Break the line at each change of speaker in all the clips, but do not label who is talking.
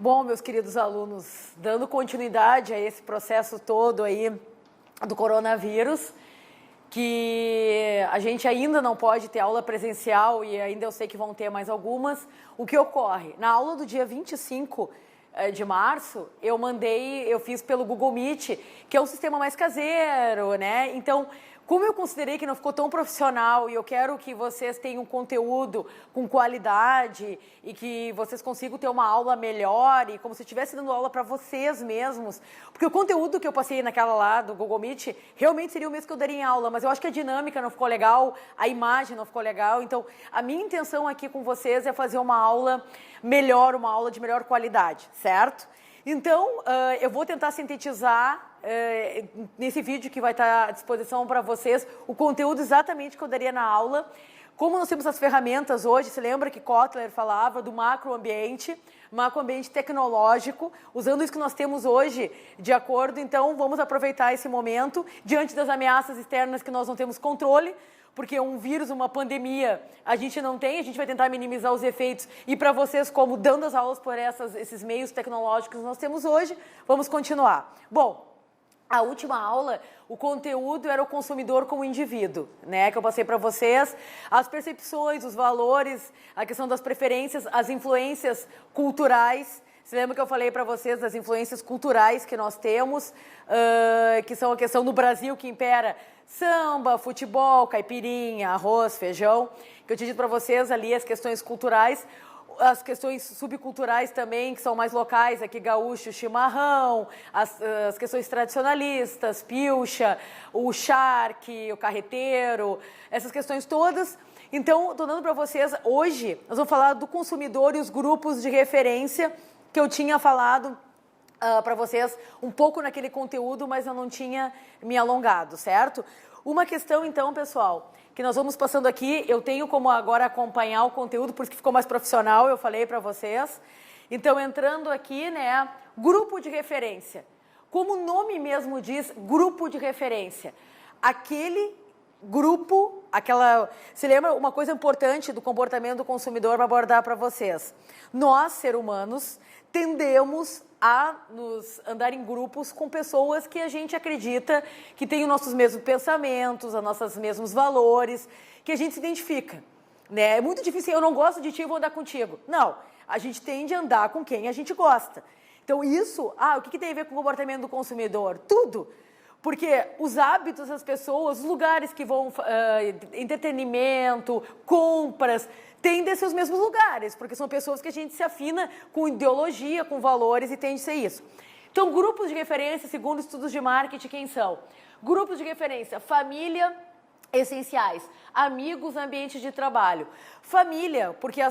Bom, meus queridos alunos, dando continuidade a esse processo todo aí do coronavírus, que a gente ainda não pode ter aula presencial e ainda eu sei que vão ter mais algumas. O que ocorre? Na aula do dia 25 de março, eu fiz pelo Google Meet, que é um sistema mais caseiro, né? Então, como eu considerei que não ficou tão profissional e eu quero que vocês tenham conteúdo com qualidade e que vocês consigam ter uma aula melhor e como se estivesse dando aula para vocês mesmos, porque o conteúdo que eu passei naquela lá do Google Meet realmente seria o mesmo que eu daria em aula, mas eu acho que a dinâmica não ficou legal, a imagem não ficou legal, então a minha intenção aqui com vocês é fazer uma aula melhor, uma aula de melhor qualidade, certo? Então, eu vou tentar sintetizar nesse vídeo que vai estar à disposição para vocês o conteúdo exatamente que eu daria na aula. Como nós temos as ferramentas hoje, se lembra que Kotler falava do macroambiente tecnológico, usando isso que nós temos hoje de acordo, então vamos aproveitar esse momento diante das ameaças externas que nós não temos controle, porque um vírus, uma pandemia, a gente não tem, a gente vai tentar minimizar os efeitos. E para vocês, como dando as aulas por esses meios tecnológicos que nós temos hoje, vamos continuar. Bom, a última aula, o conteúdo era o consumidor como indivíduo, né? Que eu passei para vocês, as percepções, os valores, a questão das preferências, as influências culturais. Você lembra que eu falei para vocês das influências culturais que nós temos, que são a questão no Brasil que impera samba, futebol, caipirinha, arroz, feijão, que eu tinha dito para vocês ali as questões culturais, as questões subculturais também, que são mais locais, aqui gaúcho, chimarrão, as questões tradicionalistas, pilcha, o charque, o carreteiro, essas questões todas. Então, estou dando para vocês, hoje, nós vamos falar do consumidor e os grupos de referência que eu tinha falado para vocês um pouco naquele conteúdo, mas eu não tinha me alongado, certo? Uma questão, então, pessoal, que nós vamos passando aqui, eu tenho como agora acompanhar o conteúdo, por isso que ficou mais profissional, eu falei para vocês. Então, entrando aqui, né, grupo de referência. Como o nome mesmo diz, grupo de referência. Aquele grupo, se lembra uma coisa importante do comportamento do consumidor para abordar para vocês? Nós, seres humanos, tendemos a nos andar em grupos com pessoas que a gente acredita que têm os nossos mesmos pensamentos, os nossos mesmos valores, que a gente se identifica, né? É muito difícil, eu não gosto de ti, eu vou andar contigo. Não, a gente tende a andar com quem a gente gosta. Então isso, o que tem a ver com o comportamento do consumidor? Tudo. Porque os hábitos das pessoas, os lugares que vão, entretenimento, compras, tendem a ser os mesmos lugares, porque são pessoas que a gente se afina com ideologia, com valores e tende a ser isso. Então, grupos de referência, segundo estudos de marketing, quem são? Grupos de referência, família, essenciais, amigos, ambiente de trabalho. Família, porque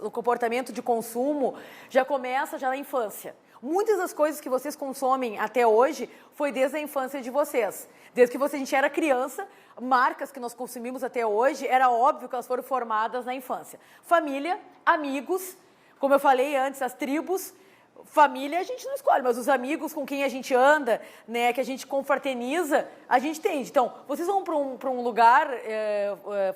o comportamento de consumo já começa na infância. Muitas das coisas que vocês consomem até hoje foi desde a infância de vocês. Desde que a gente era criança, marcas que nós consumimos até hoje, era óbvio que elas foram formadas na infância. Família, amigos, como eu falei antes, as tribos, família a gente não escolhe, mas os amigos com quem a gente anda, né, que a gente confraterniza, a gente tende. Então, vocês vão para um lugar,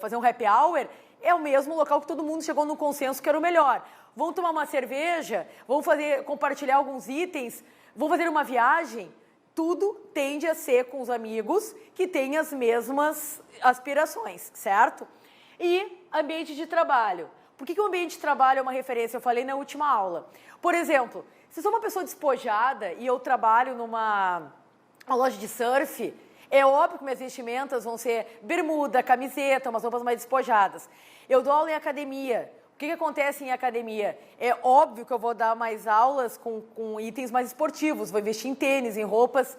fazer um happy hour, é o mesmo local que todo mundo chegou no consenso que era o melhor. Vão tomar uma cerveja, vão compartilhar alguns itens, vão fazer uma viagem, tudo tende a ser com os amigos que têm as mesmas aspirações, certo? E ambiente de trabalho. Por que o ambiente de trabalho é uma referência? Eu falei na última aula. Por exemplo, se eu sou uma pessoa despojada e eu trabalho numa loja de surf, é óbvio que minhas vestimentas vão ser bermuda, camiseta, umas roupas mais despojadas. Eu dou aula em academia. O que acontece em academia? É óbvio que eu vou dar mais aulas com itens mais esportivos, vou investir em tênis, em roupas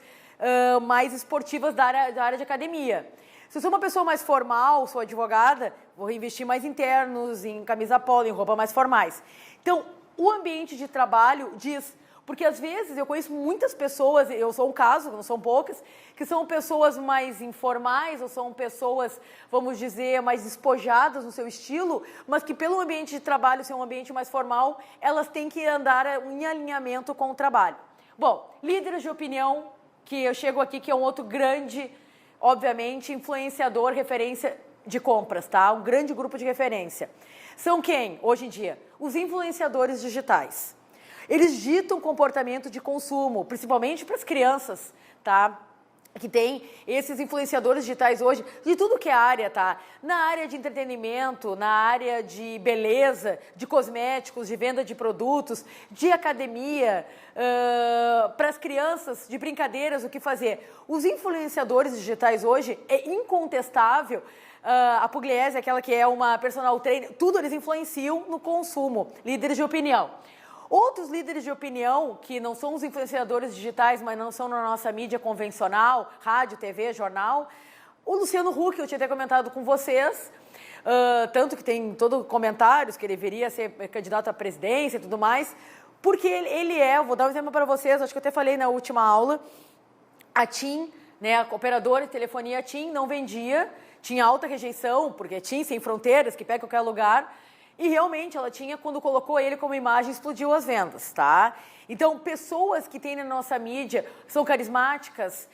mais esportivas da área de academia. Se eu sou uma pessoa mais formal, sou advogada, vou investir mais em ternos, em camisa polo, em roupas mais formais. Então, o ambiente de trabalho diz... Porque, às vezes, eu conheço muitas pessoas, eu sou um caso, não são poucas, que são pessoas mais informais, ou são pessoas, vamos dizer, mais despojadas no seu estilo, mas que pelo ambiente de trabalho ser um ambiente mais formal, elas têm que andar em alinhamento com o trabalho. Bom, líderes de opinião, que eu chego aqui, que é um outro grande, obviamente, influenciador, referência de compras, tá? Um grande grupo de referência. São quem, hoje em dia? Os influenciadores digitais. Eles ditam comportamento de consumo, principalmente para as crianças, tá? Que tem esses influenciadores digitais hoje, de tudo que é área, tá? Na área de entretenimento, na área de beleza, de cosméticos, de venda de produtos, de academia, para as crianças, de brincadeiras, o que fazer. Os influenciadores digitais hoje, é incontestável, a Pugliese, aquela que é uma personal trainer, tudo eles influenciam no consumo, líderes de opinião. Outros líderes de opinião, que não são os influenciadores digitais, mas não são na nossa mídia convencional, rádio, TV, jornal, o Luciano Huck, eu tinha até comentado com vocês, tanto que tem todo comentários que ele viria a ser candidato à presidência e tudo mais, porque ele vou dar um exemplo para vocês, acho que eu até falei na última aula, a TIM, né, a operadora de telefonia TIM não vendia, tinha alta rejeição, porque TIM sem fronteiras, que pega qualquer lugar. E realmente ela tinha, quando colocou ele como imagem, explodiu as vendas, tá? Então, pessoas que tem na nossa mídia são carismáticas,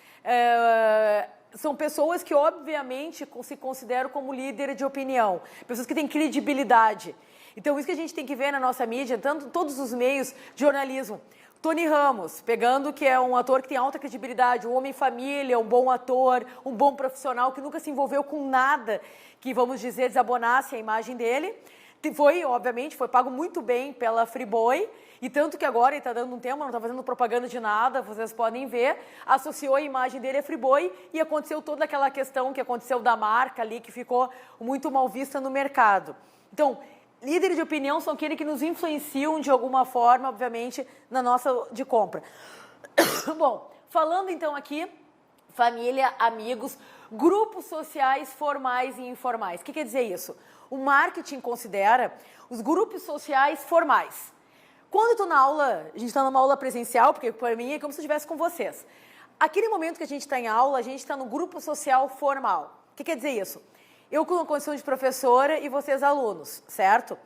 são pessoas que, obviamente, se consideram como líder de opinião, pessoas que têm credibilidade. Então, isso que a gente tem que ver na nossa mídia, tanto todos os meios de jornalismo. Tony Ramos, pegando que é um ator que tem alta credibilidade, um homem família, um bom ator, um bom profissional, que nunca se envolveu com nada que, vamos dizer, desabonasse a imagem dele. Obviamente, foi pago muito bem pela Friboi, e tanto que agora ele está dando um tempo, não está fazendo propaganda de nada, vocês podem ver, associou a imagem dele a Friboi e aconteceu toda aquela questão que aconteceu da marca ali, que ficou muito mal vista no mercado. Então, líderes de opinião são aqueles que nos influenciam de alguma forma, obviamente, na nossa de compra. Bom, falando então aqui, família, amigos, grupos sociais formais e informais. O que quer dizer isso? O marketing considera os grupos sociais formais. Quando eu estou na aula, a gente está numa aula presencial, porque para mim é como se eu estivesse com vocês. Aquele momento que a gente está em aula, a gente está no grupo social formal. O que quer dizer isso? Eu com a condição de professora e vocês alunos, certo?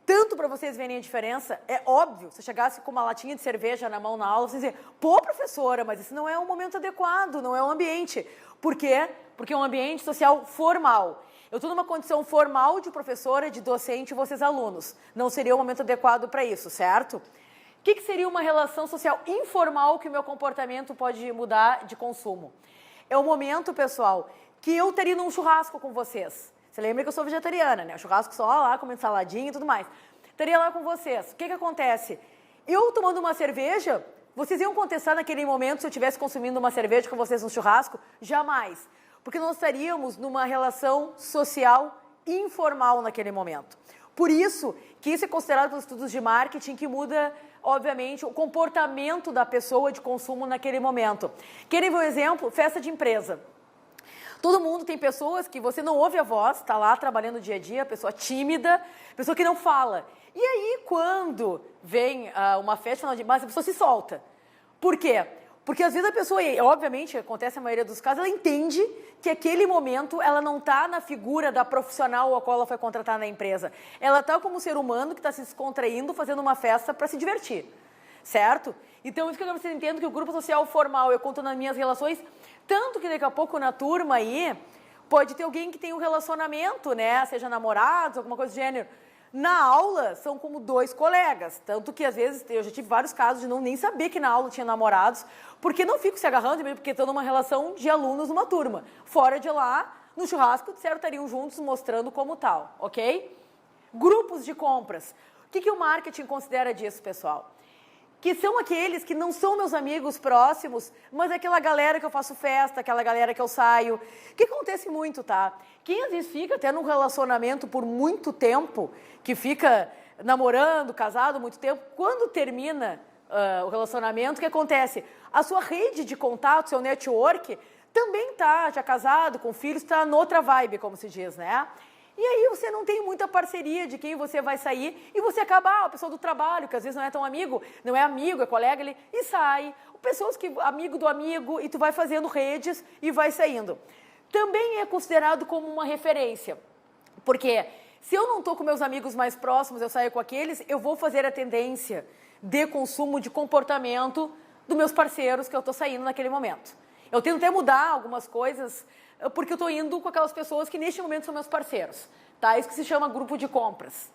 Tanto para vocês verem a diferença, é óbvio, se eu chegasse com uma latinha de cerveja na mão na aula, vocês diziam, pô, professora, mas esse não é um momento adequado, não é um ambiente. Por quê? Porque é um ambiente social formal. Eu estou numa condição formal de professora, de docente e vocês alunos. Não seria o momento adequado para isso, certo? O que seria uma relação social informal que o meu comportamento pode mudar de consumo? É o momento, pessoal, que eu estaria num churrasco com vocês. Você lembra que eu sou vegetariana, né? O churrasco só lá, comendo saladinha e tudo mais. Estaria lá com vocês. O que acontece? Eu tomando uma cerveja, vocês iam contestar naquele momento se eu estivesse consumindo uma cerveja com vocês no churrasco? Jamais. Porque nós estaríamos numa relação social informal naquele momento. Por isso que isso é considerado pelos estudos de marketing que muda, obviamente, o comportamento da pessoa de consumo naquele momento. Querem ver um exemplo? Festa de empresa. Todo mundo tem pessoas que você não ouve a voz, está lá trabalhando dia a dia, pessoa tímida, pessoa que não fala. E aí, quando vem uma festa final de empresa, a pessoa se solta. Por quê? Porque às vezes a pessoa, obviamente, acontece na maioria dos casos, ela entende que aquele momento ela não está na figura da profissional a qual ela foi contratada na empresa. Ela está como um ser humano que está se descontraindo, fazendo uma festa para se divertir, certo? Então, isso que eu quero que vocês entendam, que o grupo social formal, eu conto nas minhas relações, tanto que daqui a pouco na turma aí, pode ter alguém que tem um relacionamento, né? Seja namorados, alguma coisa do gênero. Na aula, são como dois colegas, tanto que às vezes eu já tive vários casos de não nem saber que na aula tinha namorados, porque não fico se agarrando, porque estou numa relação de alunos numa turma. Fora de lá, no churrasco, certo, estariam juntos mostrando como tal, ok? Grupos de compras. O que o marketing considera disso, pessoal? Que são aqueles que não são meus amigos próximos, mas é aquela galera que eu faço festa, aquela galera que eu saio. Que acontece muito, tá? Quem às vezes fica até num relacionamento por muito tempo, que fica namorando, casado muito tempo, quando termina o relacionamento, o que acontece? A sua rede de contato, seu network, também tá já casado, com filhos, está noutra vibe, como se diz, né? E aí você não tem muita parceria de quem você vai sair e você acaba, a pessoa do trabalho, que às vezes não é tão amigo, não é amigo, é colega ali, e sai. Pessoas que, amigo do amigo, e tu vai fazendo redes e vai saindo. Também é considerado como uma referência, porque se eu não estou com meus amigos mais próximos, eu saio com aqueles, eu vou fazer a tendência de consumo, de comportamento dos meus parceiros que eu estou saindo naquele momento. Eu tento até mudar algumas coisas, porque eu estou indo com aquelas pessoas que neste momento são meus parceiros, tá? Isso que se chama grupo de compras.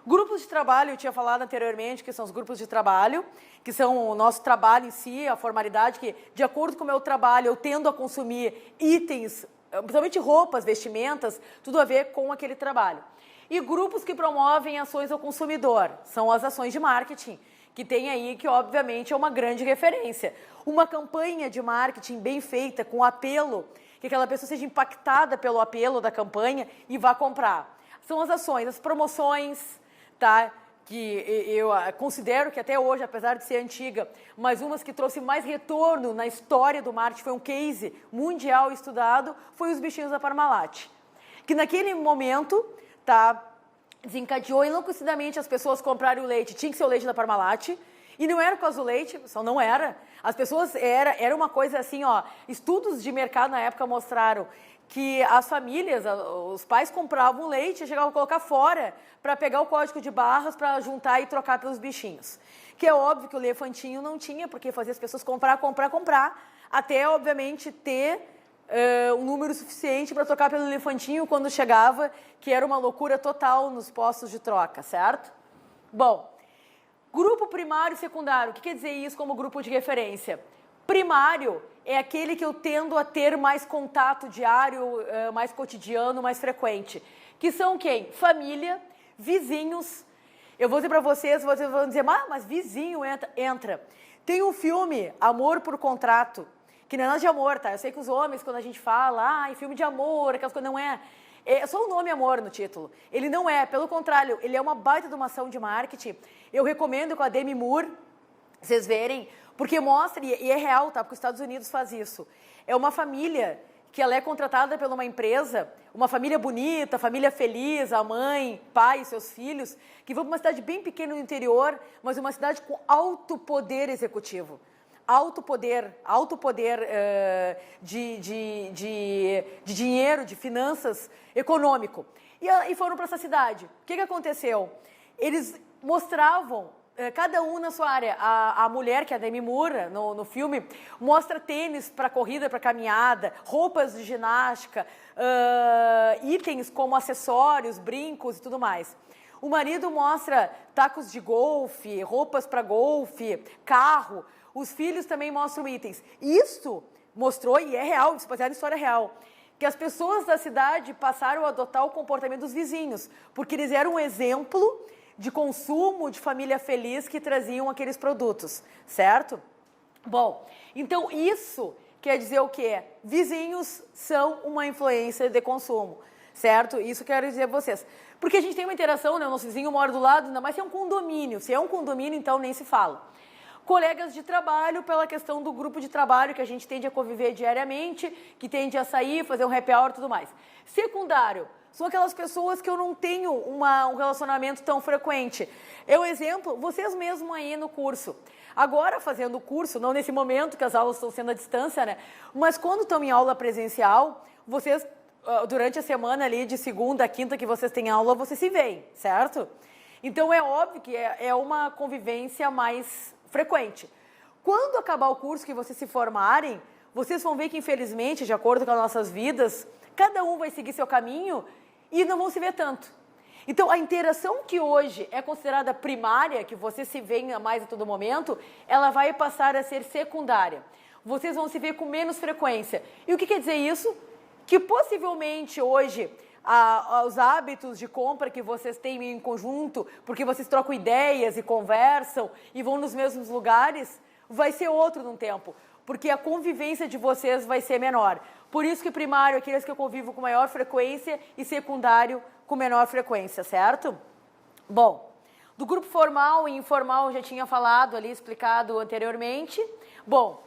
Grupos de trabalho, eu tinha falado anteriormente, que são os grupos de trabalho, que são o nosso trabalho em si, a formalidade, que de acordo com o meu trabalho eu tendo a consumir itens, principalmente roupas, vestimentas, tudo a ver com aquele trabalho. E grupos que promovem ações ao consumidor, são as ações de marketing, que tem aí que obviamente é uma grande referência. Uma campanha de marketing bem feita, com apelo, que aquela pessoa seja impactada pelo apelo da campanha e vá comprar. São as ações, as promoções, tá? Que eu considero que até hoje, apesar de ser antiga, mas umas que trouxe mais retorno na história do marketing, foi um case mundial estudado, foi os bichinhos da Parmalat. Que naquele momento, tá, desencadeou enlouquecidamente as pessoas comprarem o leite, tinha que ser o leite da Parmalat, e não era por causa do leite, só não era. As pessoas, era uma coisa assim, ó, estudos de mercado na época mostraram que as famílias, os pais compravam leite e chegavam a colocar fora para pegar o código de barras para juntar e trocar pelos bichinhos. Que é óbvio que o elefantinho não tinha, porque fazia as pessoas comprar, até, obviamente, ter um número suficiente para trocar pelo elefantinho quando chegava, que era uma loucura total nos postos de troca, certo? Bom, grupo primário e secundário, o que quer dizer isso como grupo de referência? Primário é aquele que eu tendo a ter mais contato diário, mais cotidiano, mais frequente. Que são quem? Família, vizinhos. Eu vou dizer para vocês vão dizer, mas vizinho entra. Tem um filme, Amor por Contrato, que não é nada de amor, tá? Eu sei que os homens, quando a gente fala, filme de amor, aquelas coisas, não é. É só o nome amor no título. Ele não é, pelo contrário, ele é uma baita de uma ação de marketing. Eu recomendo com a Demi Moore, vocês verem, porque mostra, e é real, tá? Porque os Estados Unidos faz isso. É uma família que ela é contratada por uma empresa, uma família bonita, família feliz, a mãe, pai e seus filhos, que vão para uma cidade bem pequena no interior, mas uma cidade com alto poder executivo. Alto poder de dinheiro, de finanças, econômico. E foram para essa cidade. O que aconteceu? Eles mostravam, cada um na sua área. A mulher, que é a Demi Moore, no filme, mostra tênis para corrida, para caminhada, roupas de ginástica, itens como acessórios, brincos e tudo mais. O marido mostra tacos de golfe, roupas para golfe, carro. Os filhos também mostram itens. Isso mostrou, e é real, isso é uma história real, que as pessoas da cidade passaram a adotar o comportamento dos vizinhos, porque eles eram um exemplo de consumo, de família feliz que traziam aqueles produtos, certo? Bom, então isso quer dizer o quê? Vizinhos são uma influência de consumo, certo? Isso quero dizer a vocês. Porque a gente tem uma interação, né? O nosso vizinho mora do lado, ainda mais se é um condomínio. Se é um condomínio, então nem se fala. Colegas de trabalho, pela questão do grupo de trabalho que a gente tende a conviver diariamente, que tende a sair, fazer um happy hour e tudo mais. Secundário, são aquelas pessoas que eu não tenho um relacionamento tão frequente. Exemplo, vocês mesmo aí no curso. Agora, fazendo o curso, não nesse momento que as aulas estão sendo à distância, né? Mas quando estão em aula presencial, vocês, durante a semana ali, de segunda a quinta que vocês têm aula, vocês se veem, certo? Então, é óbvio que é uma convivência mais frequente. Quando acabar o curso, que vocês se formarem, vocês vão ver que, infelizmente, de acordo com as nossas vidas, cada um vai seguir seu caminho e não vão se ver tanto. Então, a interação que hoje é considerada primária, que você se vê mais a todo momento, ela vai passar a ser secundária. Vocês vão se ver com menos frequência. E o que quer dizer isso? Que possivelmente hoje os hábitos de compra que vocês têm em conjunto, porque vocês trocam ideias e conversam e vão nos mesmos lugares, vai ser outro num tempo, porque a convivência de vocês vai ser menor. Por isso que primário é aqueles que eu convivo com maior frequência e secundário com menor frequência, certo? Bom, do grupo formal e informal eu já tinha falado ali, explicado anteriormente. Bom,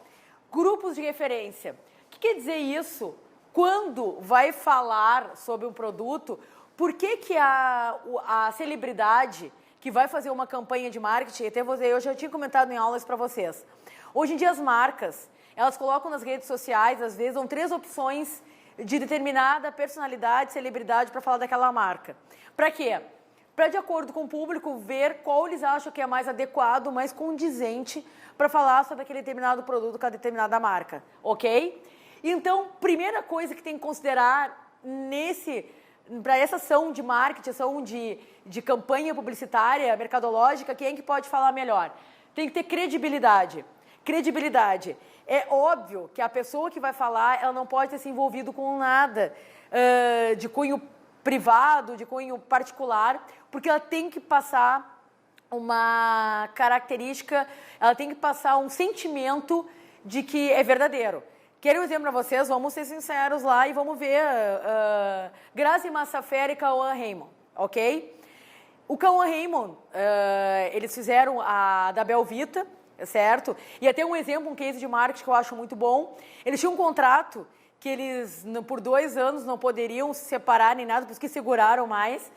grupos de referência. O que quer dizer isso? Quando vai falar sobre um produto, por que a celebridade que vai fazer uma campanha de marketing, até eu já tinha comentado em aulas para vocês. Hoje em dia as marcas, elas colocam nas redes sociais, às vezes, dão 3 opções de determinada personalidade, celebridade para falar daquela marca. Para quê? Para, de acordo com o público, ver qual eles acham que é mais adequado, mais condizente para falar sobre aquele determinado produto com a determinada marca, ok? Então, primeira coisa que tem que considerar nesse para essa ação de marketing, ação de campanha publicitária, mercadológica, quem é que pode falar melhor? Tem que ter credibilidade. Credibilidade. É óbvio que a pessoa que vai falar, ela não pode ter se envolvido com nada de cunho privado, de cunho particular, porque ela tem que passar uma característica, ela tem que passar um sentimento de que é verdadeiro. Quero um exemplo para vocês, vamos ser sinceros lá e vamos ver Grazi Massafera e Cauã Raymond, ok? O Cauã Raymond, eles fizeram a da Belvita, certo? E até um exemplo, um case de marketing que eu acho muito bom. Eles tinham um contrato que eles, por 2 anos, não poderiam se separar nem nada, por isso que seguraram mais,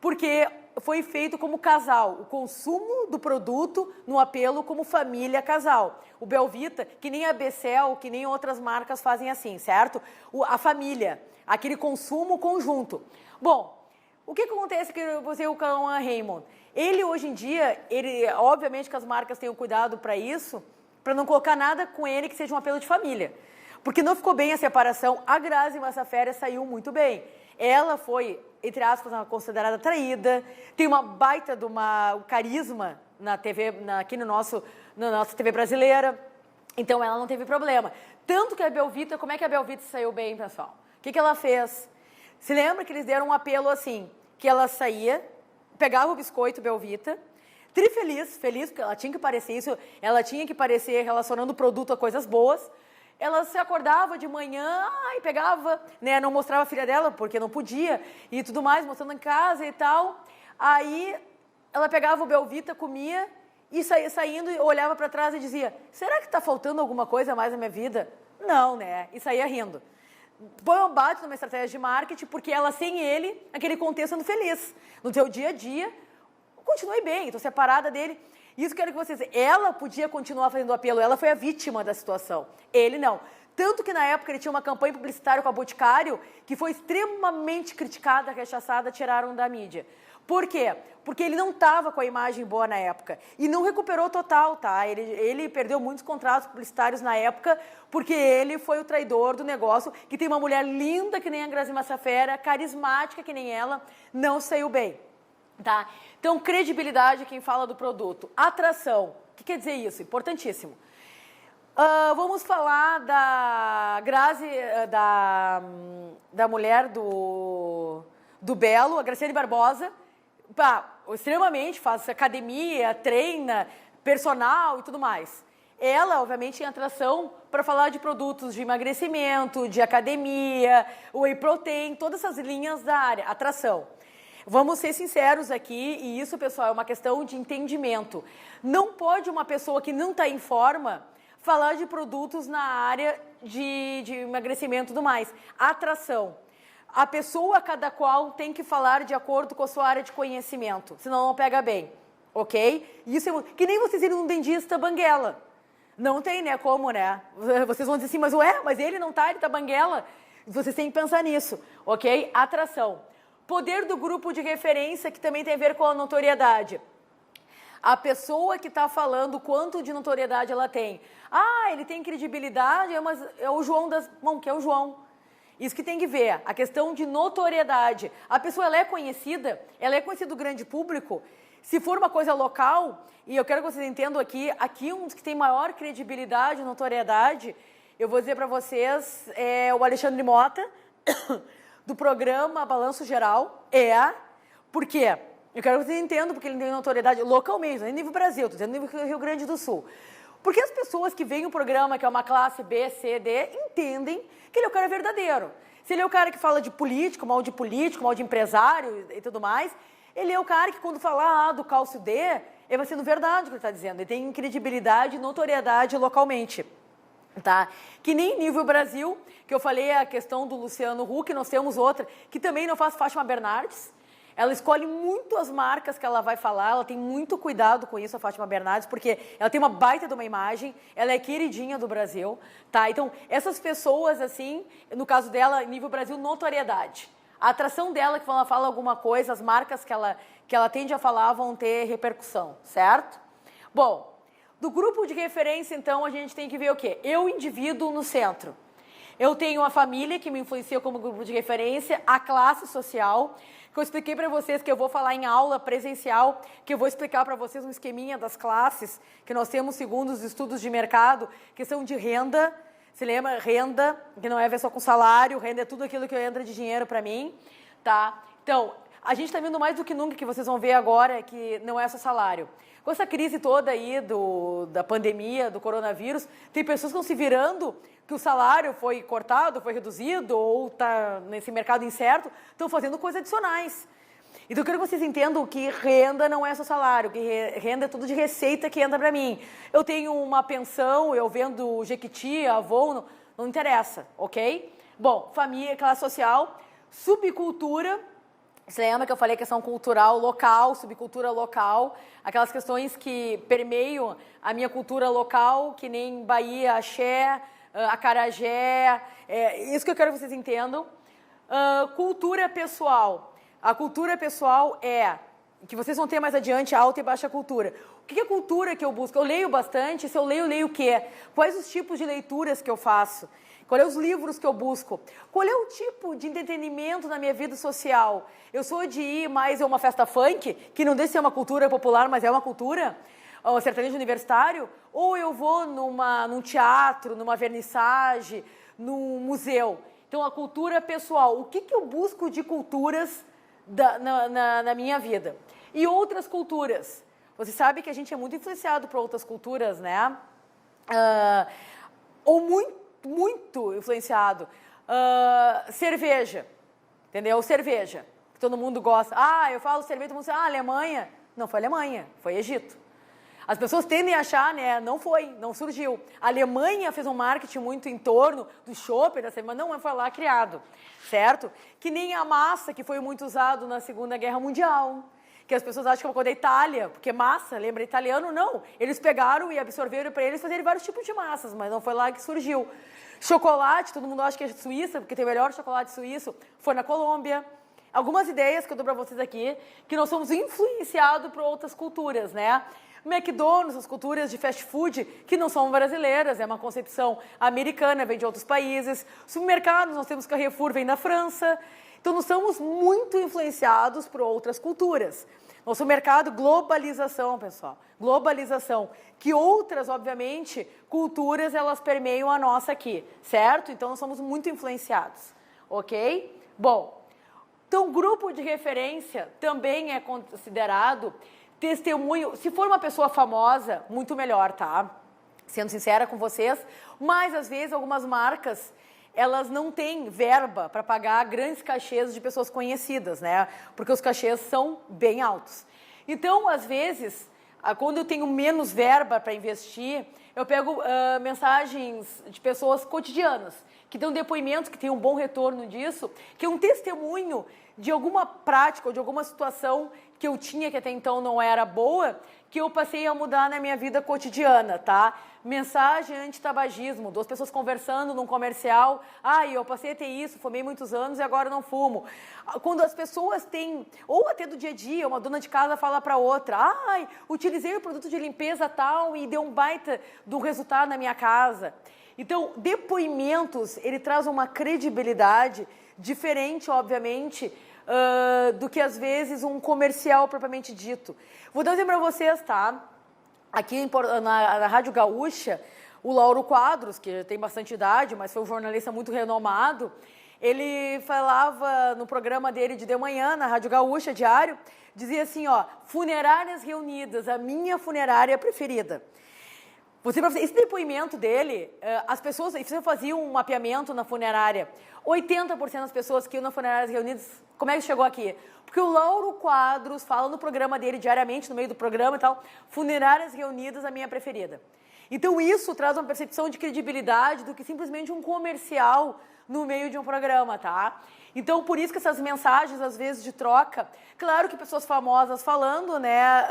porque foi feito como casal, o consumo do produto no apelo como família casal. O Belvita, que nem a Becel, que nem outras marcas fazem assim, certo? A família, aquele consumo conjunto. Bom, o que acontece que você, o Cauã Raymond? Ele, hoje em dia, obviamente que as marcas têm o cuidado para isso, para não colocar nada com ele que seja um apelo de família. Porque não ficou bem a separação. A Grazi Massafera saiu muito bem. Ela foi, entre aspas, considerada traída, tem uma baita de um carisma na TV, aqui na nossa TV brasileira, então ela não teve problema. Tanto que a Belvita, como é que a Belvita saiu bem, pessoal? O que ela fez? Se lembra que eles deram um apelo assim, que ela saía, pegava o biscoito Belvita, feliz, porque ela tinha que parecer isso, ela tinha que parecer relacionando o produto a coisas boas. Ela se acordava de manhã e pegava, né, não mostrava a filha dela, porque não podia, e tudo mais, mostrando em casa e tal. Aí ela pegava o Belvita, comia, e saindo, olhava para trás e dizia, será que está faltando alguma coisa mais na minha vida? Não, né? E saía rindo. Foi um bate numa estratégia de marketing, porque ela, sem ele, aquele contexto sendo feliz. No teu dia a dia, continuei bem, estou separada dele. Isso quero que vocês... Ela podia continuar fazendo apelo, ela foi a vítima da situação. Ele não. Tanto que na época ele tinha uma campanha publicitária com a Boticário, que foi extremamente criticada, rechaçada, tiraram da mídia. Por quê? Porque ele não estava com a imagem boa na época. E não recuperou total, tá? Ele perdeu muitos contratos publicitários na época, porque ele foi o traidor do negócio, que tem uma mulher linda que nem a Grazi Massafera, carismática que nem ela, não saiu bem. Tá? Então, credibilidade, quem fala do produto. Atração. O que quer dizer isso? Importantíssimo. Vamos falar da Grazi, da mulher do Belo, a Graciane Barbosa. Extremamente, faz academia, treina, personal e tudo mais. Ela, obviamente, tem atração para falar de produtos de emagrecimento, de academia, whey protein, todas essas linhas da área. Atração. Vamos ser sinceros aqui, e isso, pessoal, é uma questão de entendimento. Não pode uma pessoa que não está em forma falar de produtos na área de emagrecimento e tudo mais. Atração. A pessoa, cada qual, tem que falar de acordo com a sua área de conhecimento, senão não pega bem, ok? Isso é que nem vocês irem num dentista banguela. Não tem, né? Como, né? Vocês vão dizer assim, mas ele não tá, ele tá banguela. Vocês têm que pensar nisso, ok? Atração. Poder do grupo de referência, que também tem a ver com a notoriedade. A pessoa que está falando quanto de notoriedade ela tem. Ele tem credibilidade, mas é o João das... Bom, que é o João. Isso que tem que ver, a questão de notoriedade. A pessoa, ela é conhecida do grande público. Se for uma coisa local, e eu quero que vocês entendam aqui um dos que tem maior credibilidade e notoriedade, eu vou dizer para vocês, é o Alexandre Mota, do programa Balanço Geral. Por quê? Eu quero que vocês entendam, porque ele tem notoriedade localmente, não é nível Brasil, estou dizendo nível Rio Grande do Sul. Porque as pessoas que veem o programa, que é uma classe B, C, D, entendem que ele é o cara verdadeiro. Se ele é o cara que fala de político, mal de empresário e tudo mais, ele é o cara que quando falar do cálcio D, ele vai sendo verdade o que ele está dizendo. Ele tem credibilidade e notoriedade localmente. Tá? Que nem nível Brasil, que eu falei a questão do Luciano Huck, nós temos outra, que também não faz Fátima Bernardes. Ela escolhe muito as marcas que ela vai falar, ela tem muito cuidado com isso, a Fátima Bernardes, porque ela tem uma baita de uma imagem, ela é queridinha do Brasil, tá? Então, essas pessoas, assim, no caso dela, nível Brasil, notoriedade. A atração dela, que ela fala alguma coisa, as marcas que ela tende a falar vão ter repercussão, certo? Bom, do grupo de referência, então, a gente tem que ver o quê? Eu, indivíduo, no centro. Eu tenho a família, que me influencia como grupo de referência, a classe social, que eu expliquei para vocês, que eu vou falar em aula presencial, que eu vou explicar para vocês um esqueminha das classes que nós temos segundo os estudos de mercado, que são de renda. Se lembra? Renda, que não é ver só com salário, renda é tudo aquilo que entra de dinheiro para mim, tá? Então, a gente está vendo mais do que nunca, que vocês vão ver agora, que não é só salário. Com essa crise toda aí da pandemia, do coronavírus, tem pessoas que estão se virando, que o salário foi cortado, foi reduzido, ou está nesse mercado incerto, estão fazendo coisas adicionais. Então, eu quero que vocês entendam que renda não é só salário, que renda é tudo de receita que entra para mim. Eu tenho uma pensão, eu vendo Jequiti, Avon, não interessa, ok? Bom, família, classe social, subcultura. Você lembra que eu falei questão cultural local, subcultura local, aquelas questões que permeiam a minha cultura local, que nem Bahia, Axé, Acarajé, isso que eu quero que vocês entendam. Cultura pessoal. A cultura pessoal é, que vocês vão ter mais adiante, alta e baixa cultura. O que é cultura que eu busco? Eu leio bastante, se eu leio o quê? Quais os tipos de leituras que eu faço? Quais são os livros que eu busco? Qual é o tipo de entretenimento na minha vida social? Eu sou de ir mais a uma festa funk, que não deixa de ser uma cultura popular, mas é uma cultura, um sertanejo universitário, ou eu vou num teatro, numa vernissage, num museu. Então, a cultura pessoal. O que eu busco de culturas na minha vida? E outras culturas. Você sabe que a gente é muito influenciado por outras culturas, né? Ou muito influenciado. Cerveja, entendeu? Cerveja, que todo mundo gosta. Eu falo cerveja, todo mundo diz, Alemanha. Não foi Alemanha, foi Egito. As pessoas tendem a achar, né? Não surgiu. A Alemanha fez um marketing muito em torno do chopp, da semana, não foi lá criado, certo? Que nem a massa, que foi muito usado na Segunda Guerra Mundial, que as pessoas acham que é uma coisa da Itália, porque massa, lembra italiano? Não. Eles pegaram e absorveram para eles fazerem vários tipos de massas, mas não foi lá que surgiu. Chocolate, todo mundo acha que é Suíça, porque tem o melhor chocolate suíço, foi na Colômbia. Algumas ideias que eu dou para vocês aqui, que nós somos influenciados por outras culturas, né? McDonald's, as culturas de fast food, que não são brasileiras, é uma concepção americana, vem de outros países. Supermercados, nós temos Carrefour, vem da França. Então, nós somos muito influenciados por outras culturas. Nosso mercado, globalização, pessoal. Globalização. Que outras, obviamente, culturas, elas permeiam a nossa aqui, certo? Então, nós somos muito influenciados, ok? Bom, então, grupo de referência também é considerado testemunho. Se for uma pessoa famosa, muito melhor, tá? Sendo sincera com vocês. Mas, às vezes, algumas marcas, elas não têm verba para pagar grandes cachês de pessoas conhecidas, né? Porque os cachês são bem altos. Então, às vezes, quando eu tenho menos verba para investir, eu pego mensagens de pessoas cotidianas, que dão depoimentos, que têm um bom retorno disso, que é um testemunho de alguma prática ou de alguma situação que eu tinha, que até então não era boa, que eu passei a mudar na minha vida cotidiana, tá? Mensagem anti-tabagismo, 2 pessoas conversando num comercial, eu passei a ter isso, fumei muitos anos e agora não fumo. Quando as pessoas têm, ou até do dia a dia, uma dona de casa fala para outra, utilizei o produto de limpeza tal e deu um baita do resultado na minha casa. Então, depoimentos, ele traz uma credibilidade diferente, obviamente, do que, às vezes, um comercial propriamente dito. Vou dar um exemplo para vocês, tá? Aqui na Rádio Gaúcha, o Lauro Quadros, que já tem bastante idade, mas foi um jornalista muito renomado, ele falava no programa dele de manhã, na Rádio Gaúcha, diário, dizia assim, funerárias reunidas, a minha funerária preferida. Esse depoimento dele, as pessoas, você fazia um mapeamento na funerária, 80% das pessoas que iam na funerárias reunidas, como é que chegou aqui? Porque o Lauro Quadros fala no programa dele diariamente, no meio do programa e tal, funerárias reunidas, a minha preferida. Então isso traz uma percepção de credibilidade do que simplesmente um comercial no meio de um programa, tá? Então, por isso que essas mensagens, às vezes, de troca, claro que pessoas famosas falando, né,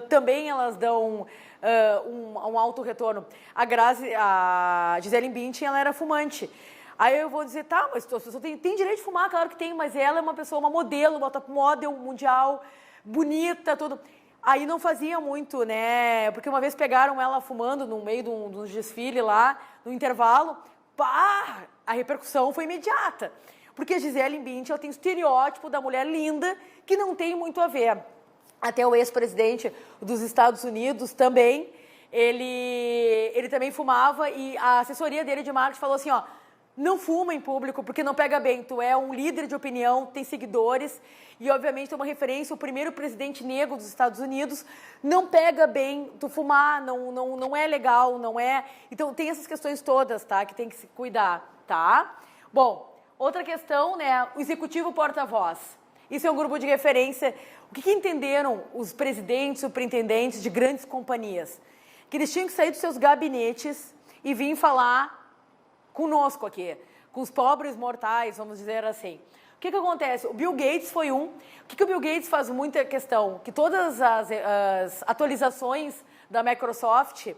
também elas dão um alto retorno. A Gisele Bündchen, ela era fumante. Aí eu vou dizer, tá, mas as pessoas têm direito de fumar, claro que tem, mas ela é uma pessoa, uma modelo, uma top model mundial, bonita, tudo. Aí não fazia muito, né, porque uma vez pegaram ela fumando no meio de um desfile lá, no intervalo, pá, a repercussão foi imediata. Porque a Gisele Bündchen, ela tem o estereótipo da mulher linda, que não tem muito a ver. Até o ex-presidente dos Estados Unidos também, ele também fumava, e a assessoria dele de marketing falou assim, ó, não fuma em público, porque não pega bem. Tu é um líder de opinião, tem seguidores, e obviamente tem uma referência, o primeiro presidente negro dos Estados Unidos, não pega bem tu fumar, não é legal, não é... Então tem essas questões todas, tá, que tem que se cuidar, tá? Bom, outra questão, né, o executivo porta-voz. Isso é um grupo de referência. O que entenderam os presidentes, superintendentes de grandes companhias? Que eles tinham que sair dos seus gabinetes e vir falar conosco aqui, com os pobres mortais, vamos dizer assim. O que acontece? O Bill Gates foi um. O que o Bill Gates faz muita questão? Que todas as atualizações da Microsoft,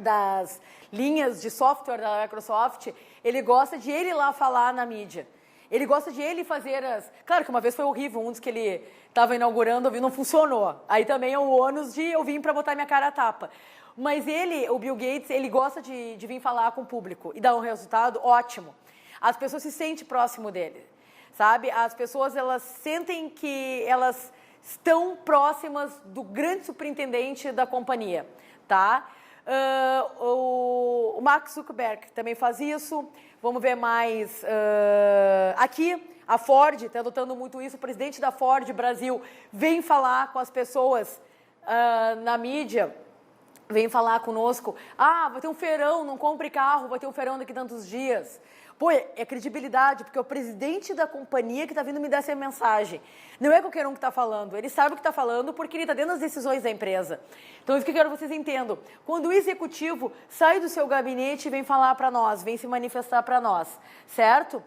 das linhas de software da Microsoft, ele gosta de ele lá falar na mídia. Ele gosta de ele fazer as... Claro que uma vez foi horrível, um dos que ele estava inaugurando, não funcionou. Aí também é o ônus de eu vim para botar minha cara a tapa. Mas ele, o Bill Gates, ele gosta de vir falar com o público e dar um resultado ótimo. As pessoas se sentem próximo dele, sabe? As pessoas, elas sentem que elas estão próximas do grande superintendente da companhia, tá? O Mark Zuckerberg também faz isso. Vamos ver mais aqui. A Ford está adotando muito isso. O presidente da Ford Brasil vem falar com as pessoas na mídia, vem falar conosco. Ah, vai ter um feirão, não compre carro, vai ter um feirão daqui a tantos dias. Pô, é credibilidade, porque é o presidente da companhia que está vindo me dar essa mensagem. Não é qualquer um que está falando, ele sabe o que está falando porque ele está dentro das decisões da empresa. Então, isso que eu quero que vocês entendam. Quando o executivo sai do seu gabinete e vem falar para nós, vem se manifestar para nós, certo?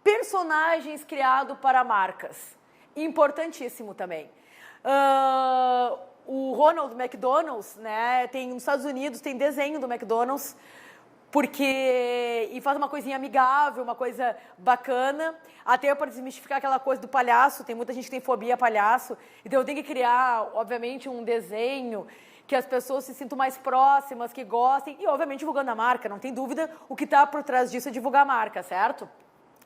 Personagens criados para marcas. Importantíssimo também. O Ronald McDonald's, né, nos Estados Unidos tem desenho do McDonald's, e faz uma coisinha amigável, uma coisa bacana, até para desmistificar aquela coisa do palhaço. Tem muita gente que tem fobia a palhaço, então eu tenho que criar, obviamente, um desenho que as pessoas se sintam mais próximas, que gostem, e obviamente divulgando a marca, não tem dúvida, o que está por trás disso é divulgar a marca, certo?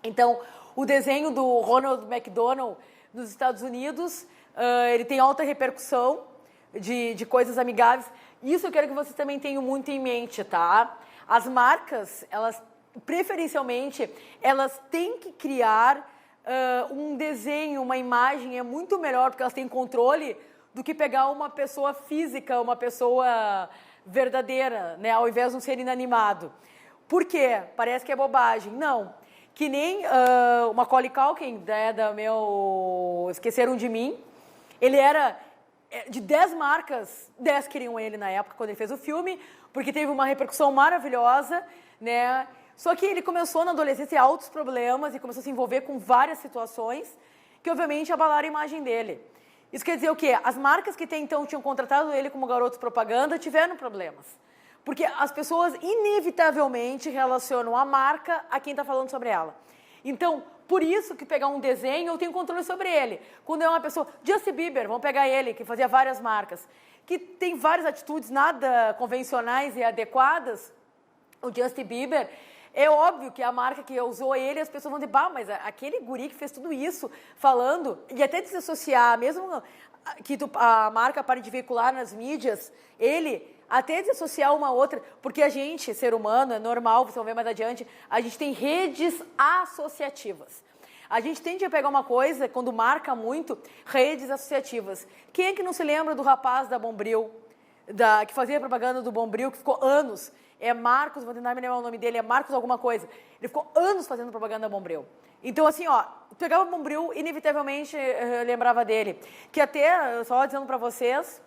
Então, o desenho do Ronald McDonald nos Estados Unidos, ele tem alta repercussão de coisas amigáveis. Isso eu quero que vocês também tenham muito em mente, tá? As marcas, elas, preferencialmente, elas têm que criar um desenho, uma imagem, é muito melhor, porque elas têm controle do que pegar uma pessoa física, uma pessoa verdadeira, né, ao invés de um ser inanimado. Por quê? Parece que é bobagem. Não. Que nem o Macaulay Culkin, né, da meu Esqueceram de Mim, ele era... De 10 marcas, 10 queriam ele na época, quando ele fez o filme, porque teve uma repercussão maravilhosa, né? Só que ele começou na adolescência a altos problemas e começou a se envolver com várias situações que, obviamente, abalaram a imagem dele. Isso quer dizer o quê? As marcas que até então tinham contratado ele como garoto propaganda tiveram problemas. Porque as pessoas, inevitavelmente, relacionam a marca a quem está falando sobre ela. Então, por isso que pegar um desenho, eu tenho controle sobre ele. Quando é uma pessoa... Justin Bieber, vamos pegar ele, que fazia várias marcas, que tem várias atitudes nada convencionais e adequadas. O Justin Bieber, é óbvio que a marca que usou ele, as pessoas vão dizer, bah, mas aquele guri que fez tudo isso, falando, e até desassociar, mesmo que a marca pare de veicular nas mídias, ele... até desassociar uma outra, porque a gente, ser humano, é normal, vocês vão ver mais adiante, a gente tem redes associativas. A gente tende a pegar uma coisa, quando marca muito, redes associativas. Quem é que não se lembra do rapaz da Bombril, que fazia propaganda do Bombril, que ficou anos, é Marcos, vou tentar me lembrar o nome dele, é Marcos alguma coisa, ele ficou anos fazendo propaganda da Bombril. Então, assim, ó, pegava o Bombril, inevitavelmente lembrava dele. Que até, só dizendo para vocês...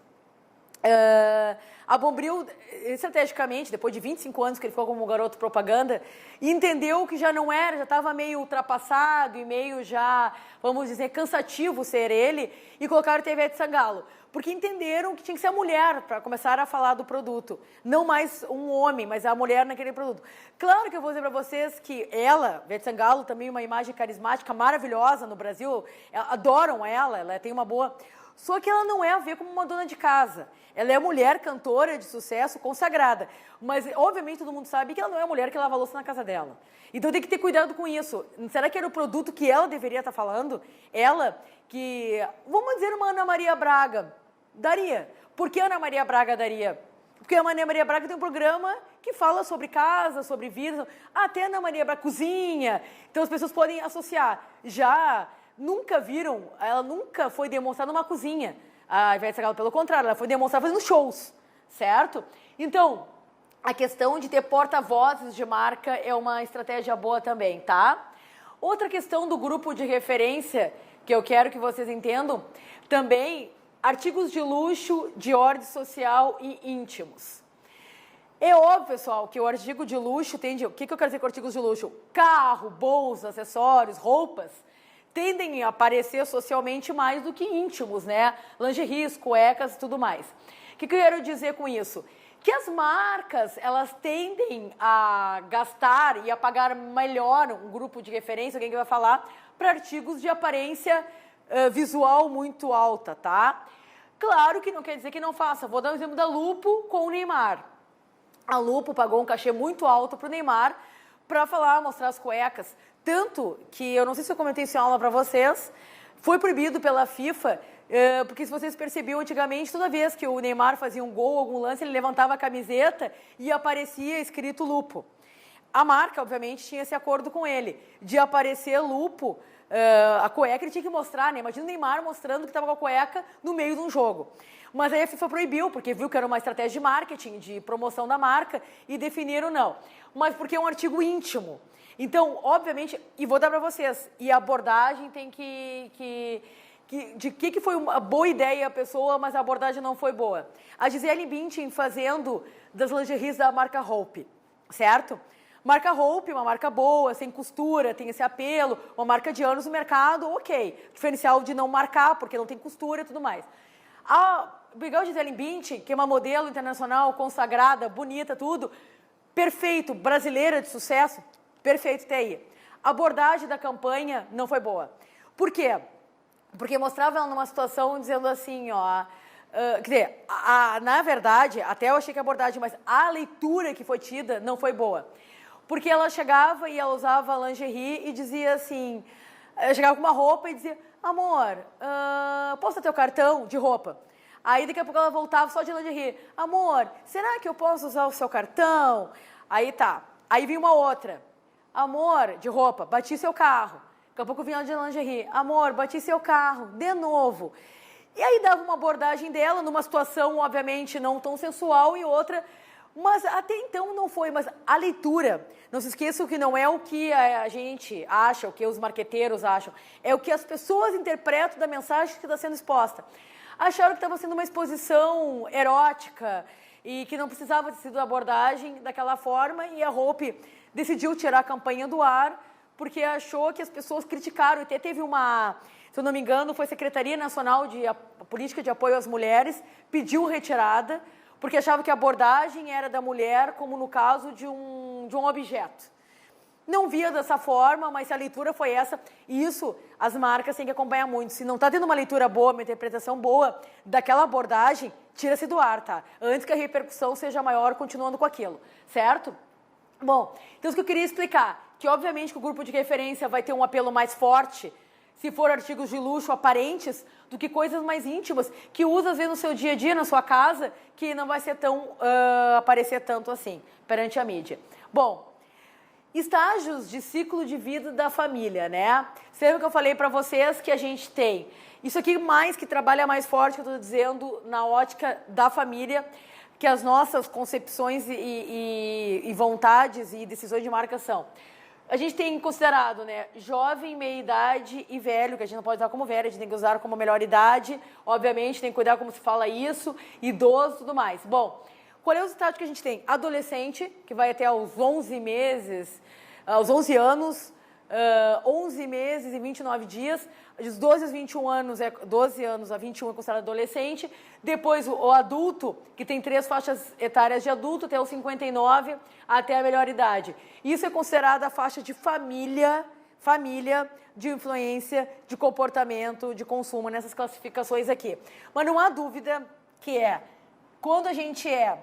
a Bombril, estrategicamente, depois de 25 anos que ele ficou como garoto propaganda, entendeu que já não era, já estava meio ultrapassado e meio já, vamos dizer, cansativo ser ele, e colocaram a Ivete Sangalo. Porque entenderam que tinha que ser a mulher para começar a falar do produto. Não mais um homem, mas a mulher naquele produto. Claro que eu vou dizer para vocês que ela, Ivete Sangalo, também uma imagem carismática maravilhosa no Brasil, adoram ela tem uma boa... Só que ela não é a ver como uma dona de casa. Ela é mulher, cantora de sucesso, consagrada. Mas, obviamente, todo mundo sabe que ela não é a mulher que lava a louça na casa dela. Então, tem que ter cuidado com isso. Será que era o produto que ela deveria estar falando? Ela, que... Vamos dizer uma Ana Maria Braga. Daria. Por que Ana Maria Braga daria? Porque a Ana Maria Braga tem um programa que fala sobre casa, sobre vida. Até Ana Maria Braga cozinha. Então, as pessoas podem associar. Já nunca viram, ela nunca foi demonstrada numa cozinha. A Ivete Sangalo, pelo contrário, ela foi demonstrada fazendo shows, certo? Então, a questão de ter porta-vozes de marca é uma estratégia boa também, tá? Outra questão do grupo de referência, que eu quero que vocês entendam, também artigos de luxo, de ordem social e íntimos. É óbvio, pessoal, que o artigo de luxo tende... O que eu quero dizer com artigos de luxo? Carro, bolsa, acessórios, roupas, tendem a aparecer socialmente mais do que íntimos, né? Lingeries, cuecas e tudo mais. O que eu quero dizer com isso? Que as marcas, elas tendem a gastar e a pagar melhor um grupo de referência, alguém que vai falar, para artigos de aparência visual muito alta, tá? Claro que não quer dizer que não faça. Vou dar um exemplo da Lupo com o Neymar. A Lupo pagou um cachê muito alto para o Neymar para falar, mostrar as cuecas. Tanto que, eu não sei se eu comentei isso em aula para vocês, foi proibido pela FIFA, porque se vocês percebiam antigamente, toda vez que o Neymar fazia um gol, algum lance, ele levantava a camiseta e aparecia escrito Lupo. A marca, obviamente, tinha esse acordo com ele, de aparecer Lupo, a cueca ele tinha que mostrar, né? Imagina o Neymar mostrando que estava com a cueca no meio de um jogo. Mas aí a FIFA proibiu, porque viu que era uma estratégia de marketing, de promoção da marca, e definiram não. Mas porque é um artigo íntimo. Então, obviamente, e vou dar para vocês, e a abordagem tem de que foi uma boa ideia a pessoa, mas a abordagem não foi boa. A Gisele Bündchen fazendo das lingeries da marca Hope, certo? Marca Hope, uma marca boa, sem costura, tem esse apelo, uma marca de anos no mercado, ok. Diferencial de não marcar, porque não tem costura e tudo mais. A Gisele Bündchen, que é uma modelo internacional, consagrada, bonita, tudo, perfeito, brasileira de sucesso, perfeito, até aí. A abordagem da campanha não foi boa. Por quê? Porque mostrava ela numa situação dizendo assim, ó... quer dizer, na verdade, até eu achei que a abordagem, mas a leitura que foi tida não foi boa. Porque ela chegava e ela usava lingerie e dizia assim... chegava com uma roupa e dizia, amor, posso dar teu cartão de roupa? Aí daqui a pouco ela voltava só de lingerie. Amor, será que eu posso usar o seu cartão? Aí tá. Aí vinha uma outra. Amor, de roupa, bati seu carro. Daqui a pouco vinha de lingerie. Amor, bati seu carro. De novo. E aí dava uma abordagem dela numa situação, obviamente, não tão sensual e outra... Mas até então não foi, mas a leitura, não se esqueçam que não é o que a gente acha, o que os marqueteiros acham, é o que as pessoas interpretam da mensagem que está sendo exposta. Acharam que estava sendo uma exposição erótica e que não precisava ter sido abordagem daquela forma e a Hope decidiu tirar a campanha do ar porque achou que as pessoas criticaram. Até teve uma, se eu não me engano, foi a Secretaria Nacional de Política de Apoio às Mulheres, pediu retirada, porque achava que a abordagem era da mulher, como no caso de um objeto. Não via dessa forma, mas se a leitura foi essa, e isso as marcas têm que acompanhar muito. Se não está tendo uma leitura boa, uma interpretação boa daquela abordagem, tira-se do ar, tá? Antes que a repercussão seja maior, continuando com aquilo, certo? Bom, então isso que eu queria explicar, que obviamente que o grupo de referência vai ter um apelo mais forte, se for artigos de luxo aparentes, do que coisas mais íntimas, que usa às vezes no seu dia a dia, na sua casa, que não vai ser tão, aparecer tanto assim, perante a mídia. Bom, estágios de ciclo de vida da família, né? Sempre que eu falei para vocês que a gente tem, isso aqui mais que trabalha mais forte, que eu estou dizendo, na ótica da família, que as nossas concepções e vontades e decisões de marca são. A gente tem considerado, né, jovem, meia-idade e velho, que a gente não pode usar como velho, a gente tem que usar como melhor idade, obviamente, tem que cuidar como se fala isso, idoso e tudo mais. Bom, qual é o estágio que a gente tem? Adolescente, que vai até aos 11 meses, aos 11 anos, 11 meses e 29 dias, dos 12 aos 21 anos, 12 anos a 21 é considerado adolescente, depois o adulto, que tem 3 faixas etárias de adulto, até os 59, até a melhor idade. Isso é considerado a faixa de família, família, de influência, de comportamento, de consumo, nessas classificações aqui. Mas não há dúvida que quando a gente é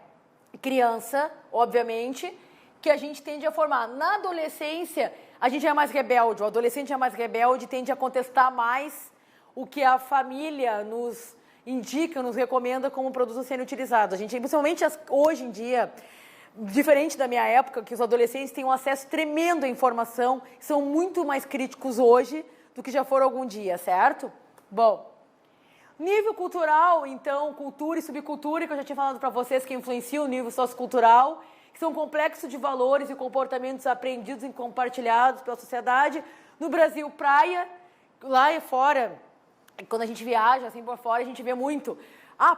criança, obviamente, que a gente tende a formar. Na adolescência, a gente é mais rebelde, o adolescente é mais rebelde, tende a contestar mais o que a família nos indica, nos recomenda como produto sendo utilizado. A gente, principalmente hoje em dia, diferente da minha época, que os adolescentes têm um acesso tremendo à informação, são muito mais críticos hoje do que já foram algum dia, certo? Bom, nível cultural, então, cultura e subcultura, que eu já tinha falado para vocês que influenciam o nível sociocultural, que são um complexo de valores e comportamentos aprendidos e compartilhados pela sociedade. No Brasil, praia, lá fora, quando a gente viaja assim por fora, a gente vê muito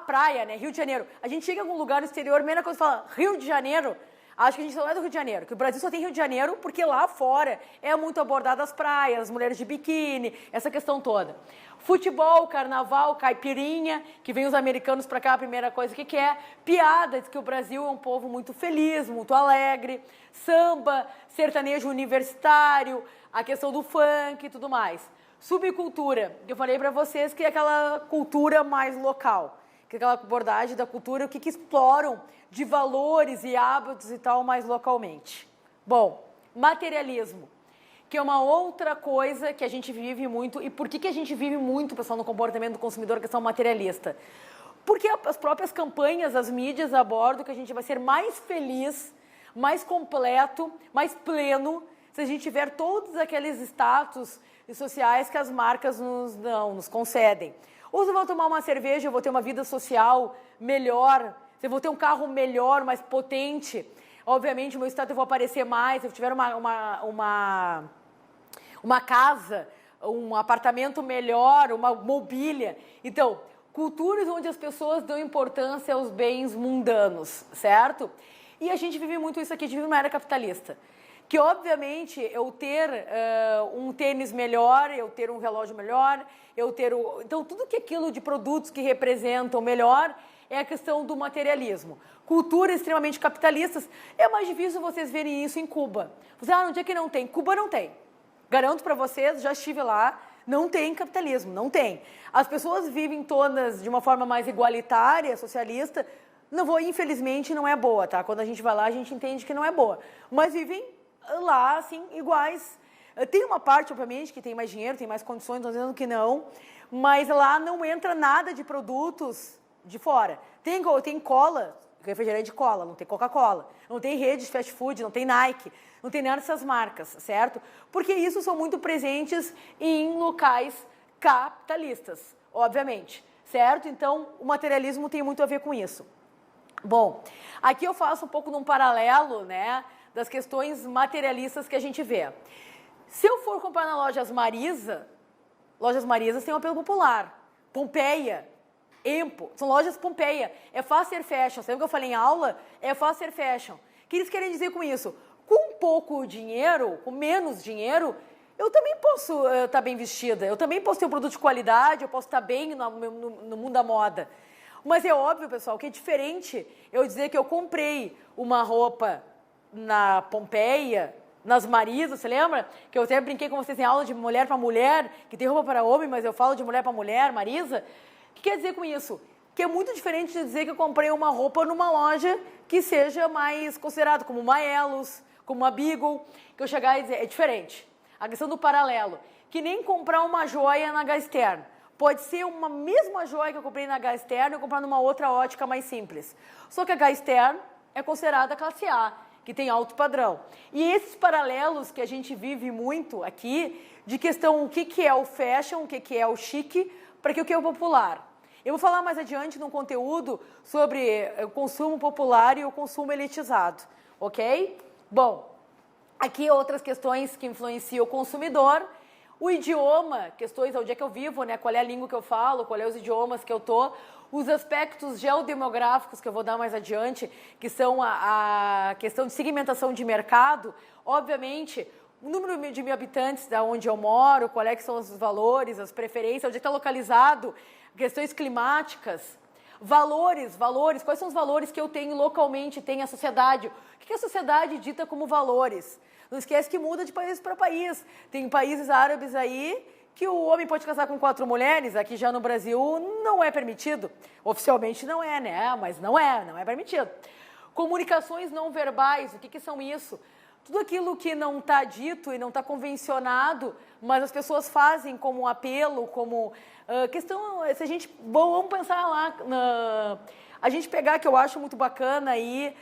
praia, né? Rio de Janeiro. A gente chega em algum lugar no exterior, a primeira coisa que fala Rio de Janeiro, acho que a gente não é do Rio de Janeiro, que o Brasil só tem Rio de Janeiro porque lá fora é muito abordado as praias, as mulheres de biquíni, essa questão toda. Futebol, carnaval, caipirinha, que vem os americanos pra cá, a primeira coisa que é. Piada, diz que o Brasil é um povo muito feliz, muito alegre. Samba, sertanejo universitário, a questão do funk e tudo mais. Subcultura, eu falei pra vocês que é aquela cultura mais local, que é aquela abordagem da cultura, o que exploram de valores e hábitos e tal mais localmente. Bom, materialismo, que é uma outra coisa que a gente vive muito. E por que a gente vive muito, pessoal, no comportamento do consumidor, questão materialista? Porque as próprias campanhas, as mídias abordam que a gente vai ser mais feliz, mais completo, mais pleno, se a gente tiver todos aqueles status sociais que as marcas nos concedem. Ou se eu vou tomar uma cerveja, eu vou ter uma vida social melhor, se eu vou ter um carro melhor, mais potente, obviamente o meu status eu vou aparecer mais, se eu tiver uma casa, um apartamento melhor, uma mobília. Então, culturas onde as pessoas dão importância aos bens mundanos, certo? E a gente vive muito isso aqui, a gente vive numa era capitalista. Que, obviamente, eu ter um tênis melhor, eu ter um relógio melhor, eu ter Então, tudo que aquilo de produtos que representam melhor é a questão do materialismo. Culturas extremamente capitalistas, é mais difícil vocês verem isso em Cuba. Você, onde é que não tem? Cuba não tem. Garanto para vocês, já estive lá, não tem capitalismo, não tem. As pessoas vivem todas de uma forma mais igualitária, socialista. Infelizmente, não é boa, tá? Quando a gente vai lá, a gente entende que não é boa. Mas vivem lá, assim, iguais. Tem uma parte, obviamente, que tem mais dinheiro, tem mais condições, não estou dizendo que não, mas lá não entra nada de produtos de fora. Tem cola, refrigerante de cola, não tem Coca-Cola, não tem rede de fast food, não tem Nike, não tem nada dessas marcas, certo? Porque isso são muito presentes em locais capitalistas, obviamente, certo? Então, o materialismo tem muito a ver com isso. Bom, aqui eu faço um pouco de um paralelo, né, das questões materialistas que a gente vê. Se eu for comprar na Lojas Marisa tem um apelo popular. Pompeia, Empo, são lojas Pompeia. É fast fashion. Sabe o que eu falei em aula? É fast fashion. O que eles querem dizer com isso? Com pouco dinheiro, com menos dinheiro, eu também posso estar bem vestida. Eu também posso ter um produto de qualidade, eu posso estar bem no mundo da moda. Mas é óbvio, pessoal, que é diferente eu dizer que eu comprei uma roupa na Pompeia, nas Marisas, você lembra? Que eu até brinquei com vocês em aula de mulher para mulher, que tem roupa para homem, mas eu falo de mulher para mulher, Marisa. O que quer dizer com isso? Que é muito diferente de dizer que eu comprei uma roupa numa loja que seja mais considerada como uma Elos, como uma Beagle, que eu chegar e dizer, é diferente. A questão do paralelo, que nem comprar uma joia na Gasterno. Pode ser uma mesma joia que eu comprei na Gasterno e eu comprar numa outra ótica mais simples. Só que a Gasterno é considerada classe A, que tem alto padrão. E esses paralelos que a gente vive muito aqui, de questão o que é o fashion, o que é o chique, para que o que é o popular. Eu vou falar mais adiante num conteúdo sobre o consumo popular e o consumo elitizado, ok? Bom, aqui outras questões que influenciam o consumidor. O idioma, questões onde é que eu vivo, né? Qual é a língua que eu falo, qual é os idiomas que eu tô. Os aspectos geodemográficos que eu vou dar mais adiante, que são a questão de segmentação de mercado. Obviamente, o número de mil habitantes da onde eu moro, qual é que são os valores, as preferências, onde está localizado, questões climáticas. Valores, quais são os valores que eu tenho localmente, tem a sociedade? O que a sociedade dita como valores? Não esquece que muda de país para país. Tem países árabes aí que o homem pode casar com 4 mulheres, aqui já no Brasil não é permitido. Oficialmente não é, né? Mas não é permitido. Comunicações não verbais, o que são isso? Tudo aquilo que não está dito e não está convencionado, mas as pessoas fazem como um apelo, como questão, se a gente, bom, vamos pensar lá, a gente pegar, que eu acho muito bacana aí,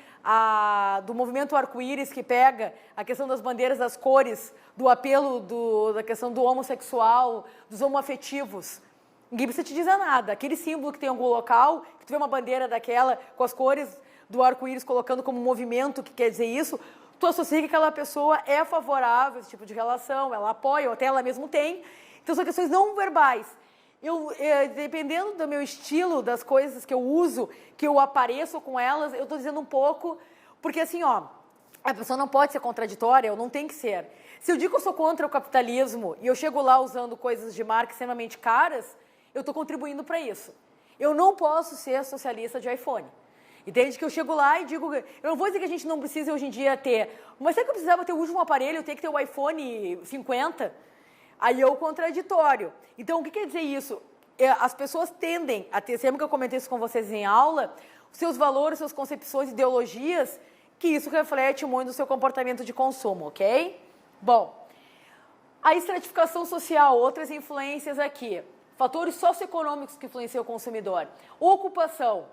do movimento arco-íris, que pega a questão das bandeiras, das cores, do apelo da questão do homossexual, dos homoafetivos. Ninguém precisa te dizer nada. Aquele símbolo que tem em algum local, que tu vê uma bandeira daquela com as cores do arco-íris colocando como movimento, que quer dizer isso, tu associa que aquela pessoa é favorável a esse tipo de relação, ela apoia, ou até ela mesmo tem. Então são questões não verbais. Dependendo do meu estilo, das coisas que eu uso, que eu apareço com elas, eu estou dizendo um pouco, porque assim, ó, a pessoa não pode ser contraditória, eu não tenho que ser. Se eu digo que eu sou contra o capitalismo e eu chego lá usando coisas de marca extremamente caras, eu estou contribuindo para isso. Eu não posso ser socialista de iPhone. Entende? Que eu chego lá e digo, eu não vou dizer que a gente não precisa hoje em dia ter, mas será que eu precisava ter o último aparelho, eu tenho que ter o iPhone 50? Aí é o contraditório. Então, o que quer dizer isso? As pessoas tendem a ter, sempre que eu comentei isso com vocês em aula, os seus valores, suas concepções, ideologias, que isso reflete muito no seu comportamento de consumo, ok? Bom, a estratificação social, outras influências aqui. Fatores socioeconômicos que influenciam o consumidor. Ocupação.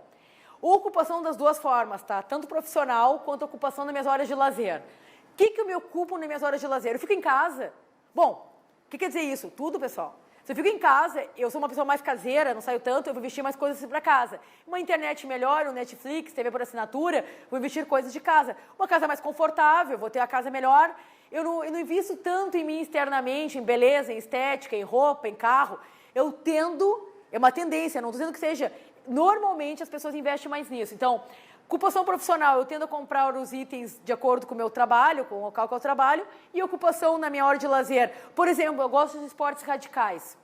Ocupação das duas formas, tá? Tanto profissional quanto ocupação nas minhas horas de lazer. O que eu me ocupo nas minhas horas de lazer? Eu fico em casa. Bom, o que quer dizer isso? Tudo, pessoal. Se eu fico em casa, eu sou uma pessoa mais caseira, não saio tanto, eu vou investir mais coisas para casa. Uma internet melhor, um Netflix, TV por assinatura, vou investir coisas de casa. Uma casa mais confortável, vou ter a casa melhor. Eu não invisto tanto em mim externamente, em beleza, em estética, em roupa, em carro. Eu tendo, é uma tendência, não estou dizendo que seja... Normalmente as pessoas investem mais nisso. Então, ocupação profissional, eu tendo a comprar os itens de acordo com o meu trabalho, com o local que eu trabalho, e ocupação na minha hora de lazer. Por exemplo, eu gosto de esportes radicais.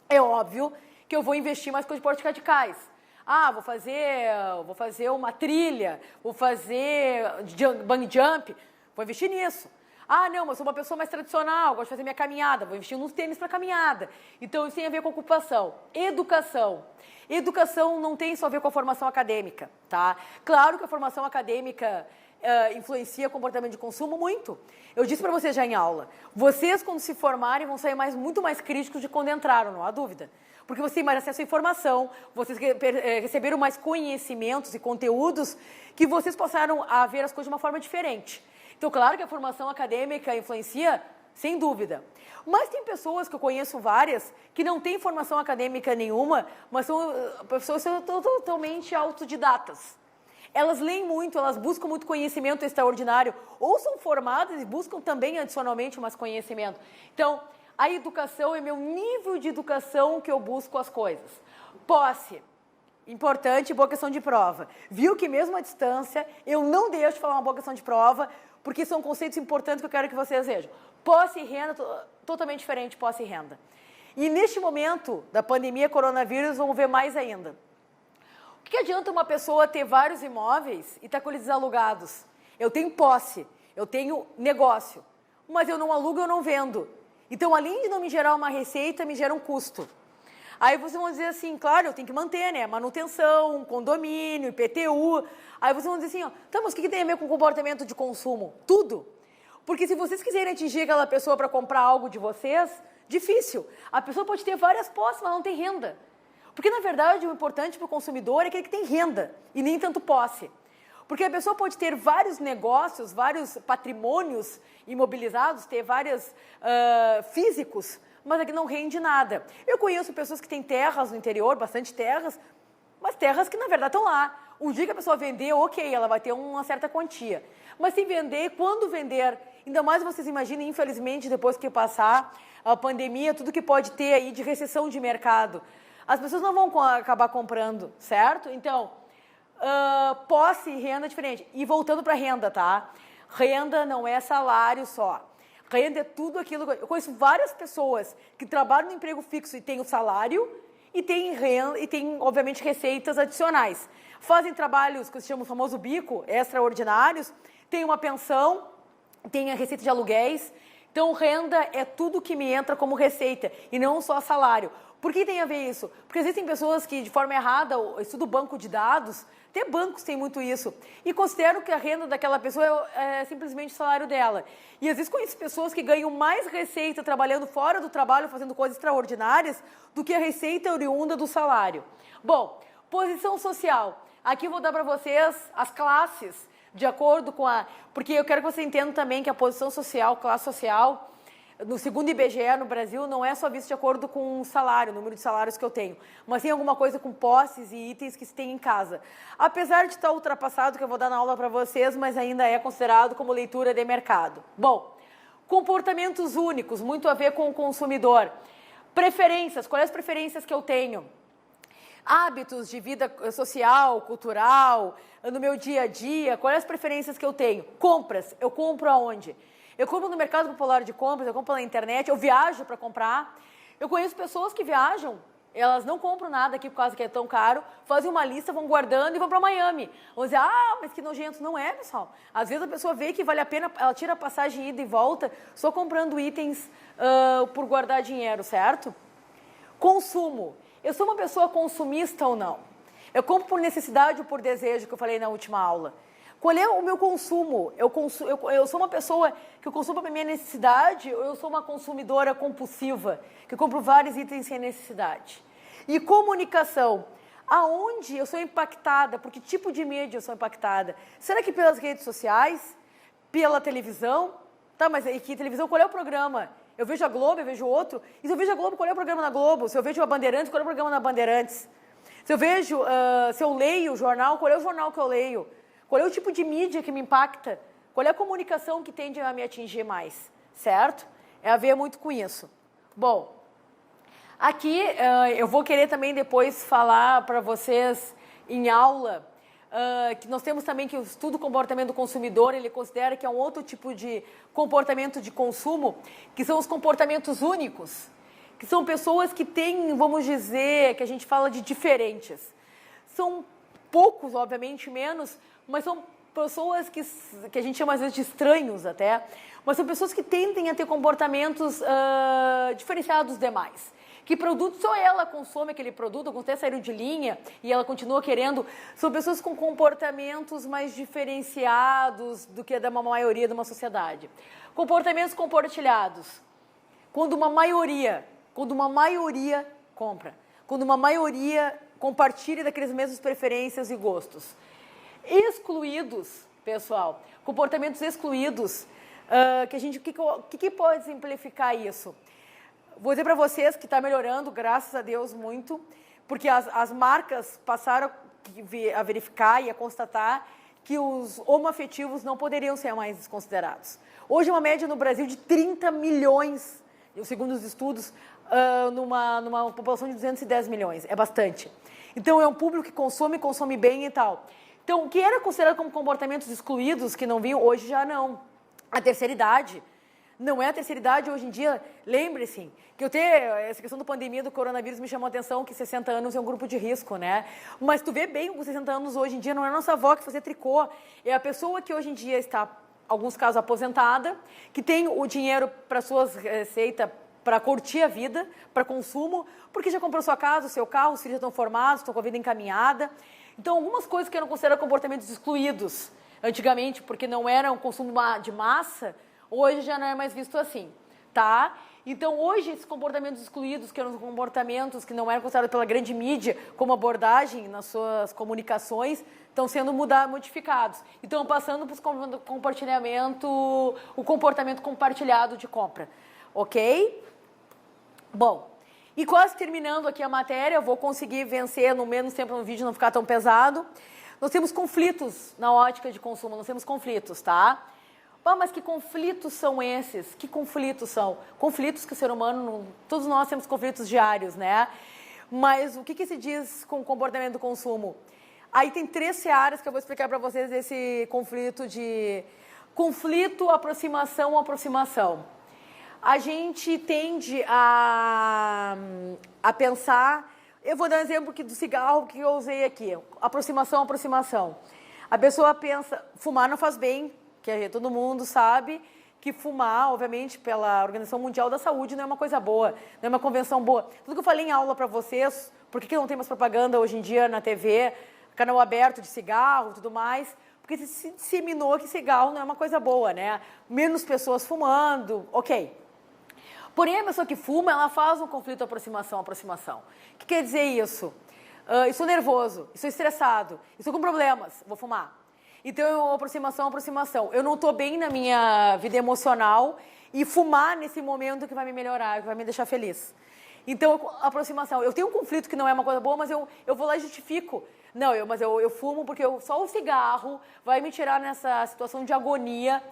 É óbvio que eu vou investir mais com esportes radicais. Ah, vou fazer uma trilha, vou fazer bungee jump, vou investir nisso. Ah, não, mas eu sou uma pessoa mais tradicional, gosto de fazer minha caminhada, vou investir nos tênis para caminhada. Então, isso tem a ver com ocupação. Educação. Educação não tem só a ver com a formação acadêmica, tá? Claro que a formação acadêmica influencia o comportamento de consumo muito. Eu disse para vocês já em aula, vocês quando se formarem vão sair muito mais críticos de quando entraram, não há dúvida. Porque vocês têm mais acesso à informação, vocês receberam mais conhecimentos e conteúdos que vocês passaram a ver as coisas de uma forma diferente. Então, claro que a formação acadêmica influencia, sem dúvida. Mas tem pessoas, que eu conheço várias, que não têm formação acadêmica nenhuma, mas são pessoas totalmente autodidatas. Elas leem muito, elas buscam muito conhecimento extraordinário, ou são formadas e buscam também adicionalmente mais conhecimento. Então, a educação é meu nível de educação que eu busco as coisas. Posse. Importante, boa questão de prova. Viu que mesmo à distância, eu não deixo de falar uma boa questão de prova, porque são conceitos importantes que eu quero que vocês vejam. Posse e renda, totalmente diferente de posse e renda. E neste momento da pandemia coronavírus, vamos ver mais ainda. O que adianta uma pessoa ter vários imóveis e estar com eles alugados? Eu tenho posse, eu tenho negócio, mas eu não alugo, eu não vendo. Então, além de não me gerar uma receita, me gera um custo. Aí vocês vão dizer assim, claro, eu tenho que manter, né? Manutenção, condomínio, IPTU. Aí vocês vão dizer assim, ó, tá, mas o que tem a ver com comportamento de consumo? Tudo. Porque se vocês quiserem atingir aquela pessoa para comprar algo de vocês, difícil. A pessoa pode ter várias posses, mas não tem renda. Porque, na verdade, o importante para o consumidor é aquele que tem renda e nem tanto posse. Porque a pessoa pode ter vários negócios, vários patrimônios imobilizados, ter vários físicos, mas aqui não rende nada. Eu conheço pessoas que têm terras no interior, bastante terras, mas terras que, na verdade, estão lá. O dia que a pessoa vender, ok, ela vai ter uma certa quantia. Mas se vender, quando vender, ainda mais vocês imaginem, infelizmente, depois que passar a pandemia, tudo que pode ter aí de recessão de mercado, as pessoas não vão acabar comprando, certo? Então, posse e renda é diferente. E voltando para renda, tá? Renda não é salário só. Renda é tudo aquilo... Eu conheço várias pessoas que trabalham no emprego fixo e têm o salário e têm renda, e têm, obviamente, receitas adicionais. Fazem trabalhos que se chama o famoso bico, extraordinários, têm uma pensão tem a receita de aluguéis. Então, renda é tudo que me entra como receita e não só salário. Por que tem a ver isso? Porque existem pessoas que, de forma errada, estudam banco de dados, até bancos têm muito isso, e consideram que a renda daquela pessoa é simplesmente o salário dela. E às vezes conheço pessoas que ganham mais receita trabalhando fora do trabalho, fazendo coisas extraordinárias, do que a receita oriunda do salário. Bom, posição social. Aqui eu vou dar para vocês as classes, de acordo com a... Porque eu quero que você entenda também que a posição social, classe social, no segundo IBGE no Brasil, não é só visto de acordo com o salário, o número de salários que eu tenho, mas tem alguma coisa com posses e itens que se tem em casa. Apesar de estar ultrapassado, que eu vou dar na aula para vocês, mas ainda é considerado como leitura de mercado. Bom, comportamentos únicos, muito a ver com o consumidor. Preferências, quais as preferências que eu tenho? Hábitos de vida social, cultural, no meu dia a dia, quais as preferências que eu tenho? Compras, eu compro aonde? Eu compro no mercado popular de compras, eu compro na internet, eu viajo para comprar. Eu conheço pessoas que viajam, elas não compram nada aqui por causa que é tão caro, fazem uma lista, vão guardando e vão para Miami. Vão dizer, mas que nojento. Não é, pessoal. Às vezes a pessoa vê que vale a pena, ela tira a passagem ida e volta, só comprando itens por guardar dinheiro, certo? Consumo. Eu sou uma pessoa consumista ou não? Eu compro por necessidade ou por desejo, que eu falei na última aula. Qual é o meu consumo? Eu sou uma pessoa que eu consumo para minha necessidade ou eu sou uma consumidora compulsiva, que eu compro vários itens sem necessidade? E comunicação. Aonde eu sou impactada? Por que tipo de mídia eu sou impactada? Será que pelas redes sociais? Pela televisão? Tá, mas aí que televisão, qual é o programa? Eu vejo a Globo, eu vejo outro. E se eu vejo a Globo, qual é o programa na Globo? Se eu vejo a Bandeirantes, qual é o programa na Bandeirantes? Se eu vejo, se eu leio o jornal, qual é o jornal que eu leio? Qual é o tipo de mídia que me impacta? Qual é a comunicação que tende a me atingir mais? Certo? É a ver muito com isso. Bom, aqui eu vou querer também depois falar para vocês em aula que nós temos também que o estudo do comportamento do consumidor, ele considera que é um outro tipo de comportamento de consumo, que são os comportamentos únicos, que são pessoas que têm, vamos dizer, que a gente fala de diferentes. São poucos, obviamente, menos, mas são pessoas que a gente chama às vezes de estranhos até, mas são pessoas que tendem a ter comportamentos diferenciados dos demais. Que produto só ela consome aquele produto, alguns até saíram de linha e ela continua querendo. São pessoas com comportamentos mais diferenciados do que a da maioria de uma sociedade. Comportamentos compartilhados. Quando uma maioria compra, quando uma maioria compartilha daquelas mesmas preferências e gostos. Excluídos, pessoal, comportamentos excluídos, o que pode exemplificar isso? Vou dizer para vocês que está melhorando, graças a Deus, muito, porque as marcas passaram a verificar e a constatar que os homoafetivos não poderiam ser mais desconsiderados. Hoje, uma média no Brasil de 30 milhões, segundo os estudos, numa população de 210 milhões. É bastante. Então, é um público que consome bem e tal. Então, o que era considerado como comportamentos excluídos, que não vinham, hoje já não. A terceira idade. Não é a terceira idade hoje em dia, lembre-se, que essa questão da pandemia do coronavírus me chamou a atenção que 60 anos é um grupo de risco, né? Mas tu vê bem com 60 anos hoje em dia, não é a nossa avó que fazia tricô, é a pessoa que hoje em dia está, em alguns casos, aposentada, que tem o dinheiro para suas receitas, para curtir a vida, para consumo, porque já comprou sua casa, o seu carro, os filhos já estão formados, estão com a vida encaminhada. Então, algumas coisas que eram consideradas comportamentos excluídos antigamente, porque não eram consumo de massa, hoje já não é mais visto assim, tá? Então, hoje, esses comportamentos excluídos, que eram comportamentos que não eram considerados pela grande mídia como abordagem nas suas comunicações, estão sendo modificados. E estão passando para o comportamento compartilhado de compra, ok? Bom, e quase terminando aqui a matéria, eu vou conseguir vencer no menos tempo no vídeo, não ficar tão pesado. Nós temos conflitos na ótica de consumo, nós temos conflitos, tá? Mas que conflitos são esses? Que conflitos são? Conflitos que o ser humano, todos nós temos conflitos diários, né? Mas o que se diz com o comportamento do consumo? Aí tem 3 searas que eu vou explicar para vocês desse conflito de... Conflito, aproximação. A gente tende a pensar... Eu vou dar um exemplo aqui do cigarro que eu usei aqui. Aproximação. A pessoa pensa, fumar não faz bem, que todo mundo sabe que fumar, obviamente, pela Organização Mundial da Saúde, não é uma coisa boa, não é uma convenção boa. Tudo que eu falei em aula para vocês, por que não tem mais propaganda hoje em dia na TV, canal aberto de cigarro e tudo mais? Porque se disseminou que cigarro não é uma coisa boa, né? Menos pessoas fumando, ok. Porém, a pessoa que fuma, ela faz um conflito aproximação. O que quer dizer isso? Estou nervoso, estou estressado, estou com problemas, vou fumar. Então, aproximação. Eu não estou bem na minha vida emocional e fumar nesse momento que vai me melhorar, que vai me deixar feliz. Então, aproximação. Eu tenho um conflito que não é uma coisa boa, mas eu vou lá e justifico. Não, mas eu fumo porque só o cigarro vai me tirar nessa situação de agonia.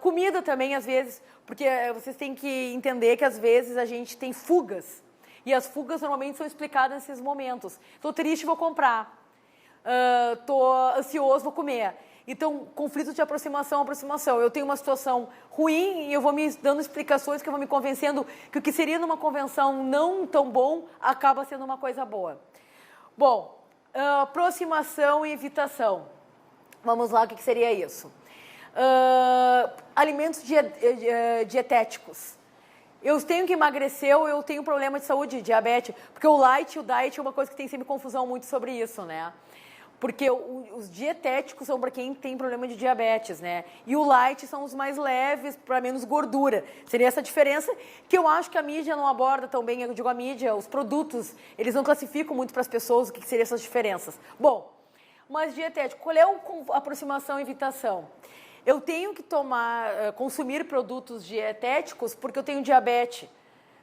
Comida também, às vezes, porque vocês têm que entender que, às vezes, a gente tem fugas. E as fugas, normalmente, são explicadas nesses momentos. Estou triste, vou comprar. Estou ansioso, vou comer. Então, conflito de aproximação. Eu tenho uma situação ruim e eu vou me dando explicações que eu vou me convencendo que o que seria numa convenção não tão bom acaba sendo uma coisa boa. Bom, aproximação e evitação. Vamos lá, o que seria isso? Alimentos dietéticos. Eu tenho que emagrecer ou eu tenho problema de saúde, diabetes, porque o light e o diet é uma coisa que tem sempre confusão muito sobre isso, né? Porque os dietéticos são para quem tem problema de diabetes, né? E o light são os mais leves, para menos gordura. Seria essa diferença que eu acho que a mídia não aborda tão bem. Eu digo a mídia, os produtos, eles não classificam muito para as pessoas o que seriam essas diferenças. Bom, mas dietético, qual é a aproximação e evitação? Eu tenho que consumir produtos dietéticos porque eu tenho diabetes,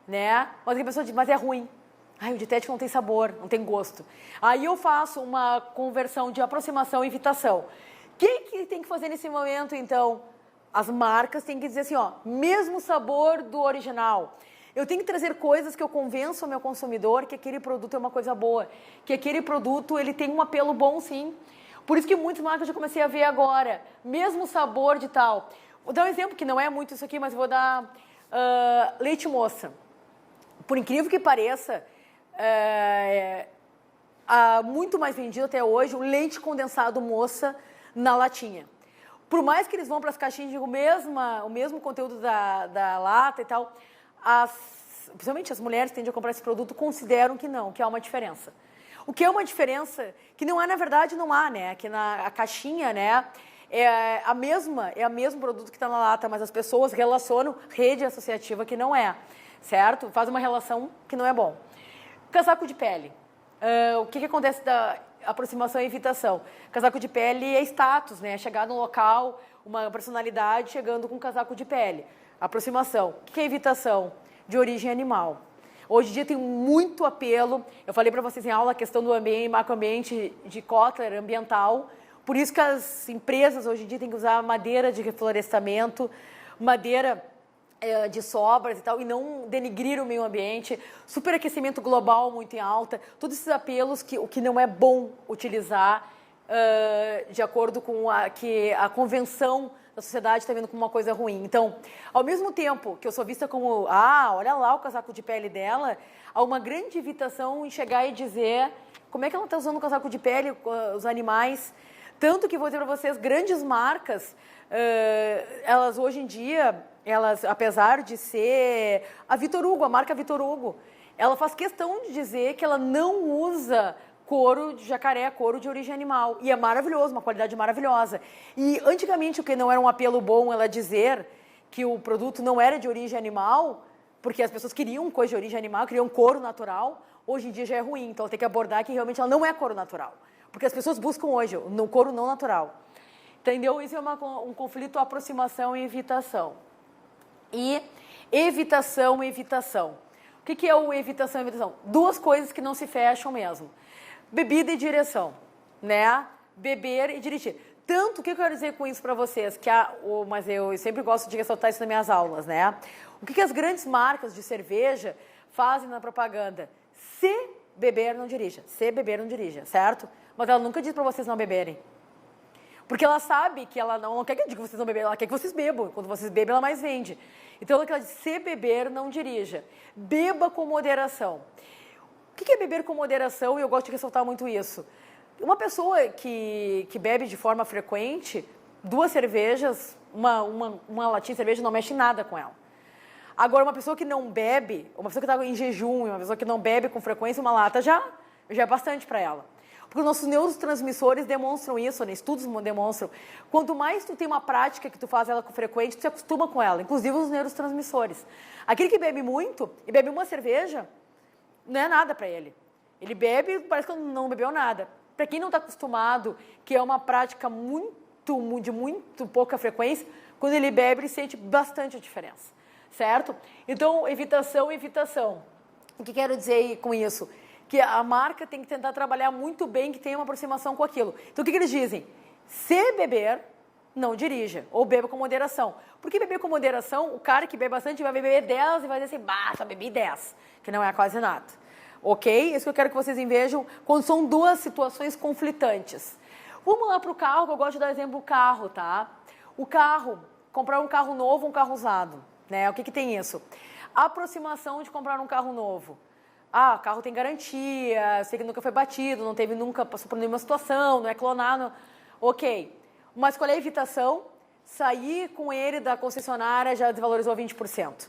né? Mas a pessoa diz, mas é ruim. Ai, o dietético não tem sabor, não tem gosto. Aí eu faço uma conversão de aproximação e evitação. O que tem que fazer nesse momento, então? As marcas têm que dizer assim, ó, mesmo sabor do original. Eu tenho que trazer coisas que eu convenço o meu consumidor que aquele produto é uma coisa boa, que aquele produto ele tem um apelo bom, sim. Por isso que muitas marcas eu já comecei a ver agora, mesmo sabor de tal. Vou dar um exemplo que não é muito isso aqui, mas vou dar leite moça. Por incrível que pareça, muito mais vendido até hoje o leite condensado moça na latinha. Por mais que eles vão para as caixinhas de o mesmo conteúdo da lata e tal, principalmente as mulheres que tendem a comprar esse produto consideram que não, que há uma diferença. O que é uma diferença que não há, na verdade, não há, né? Que a caixinha, né, é o mesmo produto que está na lata, mas as pessoas relacionam rede associativa que não é, certo? Faz uma relação que não é bom. Casaco de pele. O que acontece da aproximação e evitação? Casaco de pele é status, né? Chegar no local, uma personalidade chegando com casaco de pele. Aproximação. O que é evitação? De origem animal. Hoje em dia tem muito apelo. Eu falei para vocês em aula a questão do macroambiente de Kotler ambiental. Por isso que as empresas hoje em dia têm que usar madeira de reflorestamento, madeira de sobras e tal, e não denigrir o meio ambiente, superaquecimento global muito em alta, todos esses apelos o que não é bom utilizar de acordo com que a convenção da sociedade está vendo como uma coisa ruim. Então, ao mesmo tempo que eu sou vista como, olha lá o casaco de pele dela, há uma grande evitação em chegar e dizer como é que ela está usando o casaco de pele, os animais. Tanto que vou dizer para vocês, grandes marcas, elas hoje em dia, apesar de ser a Vitor Hugo, a marca Vitor Hugo, ela faz questão de dizer que ela não usa couro de jacaré, couro de origem animal. E é maravilhoso, uma qualidade maravilhosa. E antigamente o que não era um apelo bom ela dizer que o produto não era de origem animal, porque as pessoas queriam coisa de origem animal, queriam couro natural, hoje em dia já é ruim. Então ela tem que abordar que realmente ela não é couro natural. Porque as pessoas buscam hoje no couro não natural. Entendeu? Isso é um conflito, aproximação e evitação. E evitação e evitação. O que é o evitação e evitação? Duas coisas que não se fecham mesmo. Bebida e direção, né? Beber e dirigir. Tanto, o que eu quero dizer com isso para vocês? Mas eu sempre gosto de ressaltar isso nas minhas aulas, né? O que as grandes marcas de cerveja fazem na propaganda? Se beber, não dirija. Se beber, não dirija, certo? Mas ela nunca diz para vocês não beberem. Porque ela sabe que ela não quer que eu diga que vocês não beberem, ela quer que vocês bebam. Quando vocês bebem, ela mais vende. Então, ela diz, se beber, não dirija. Beba com moderação. O que é beber com moderação? E eu gosto de ressaltar muito isso. Uma pessoa que bebe de forma frequente, 2 cervejas, uma latinha de cerveja não mexe nada com ela. Agora, uma pessoa que não bebe, uma pessoa que está em jejum, uma pessoa que não bebe com frequência, uma lata já é bastante para ela. Porque os nossos neurotransmissores demonstram isso, né? Estudos demonstram. Quanto mais tu tem uma prática que tu faz ela com frequência, tu se acostuma com ela, inclusive os neurotransmissores. Aquele que bebe muito e bebe uma cerveja, não é nada para ele. Ele bebe, parece que não bebeu nada. Para quem não está acostumado, que é uma prática de muito pouca frequência, quando ele bebe, ele sente bastante a diferença, certo? Então, evitação. O que quero dizer com isso? Que a marca tem que tentar trabalhar muito bem, que tenha uma aproximação com aquilo. Então, o que eles dizem? Se beber, não dirija, ou beba com moderação. Porque beber com moderação, o cara que bebe bastante vai beber 10 e vai dizer assim, só bebi 10, que não é quase nada. Ok? Isso que eu quero que vocês vejam quando são 2 situações conflitantes. Vamos lá para o carro, que eu gosto de dar exemplo do carro, tá? O carro, comprar um carro novo ou um carro usado, né? O que tem isso? A aproximação de comprar um carro novo. O carro tem garantia, sei que nunca foi batido, nunca passou por nenhuma situação, não é clonado. Ok. Mas qual é a evitação? Sair com ele da concessionária já desvalorizou 20%.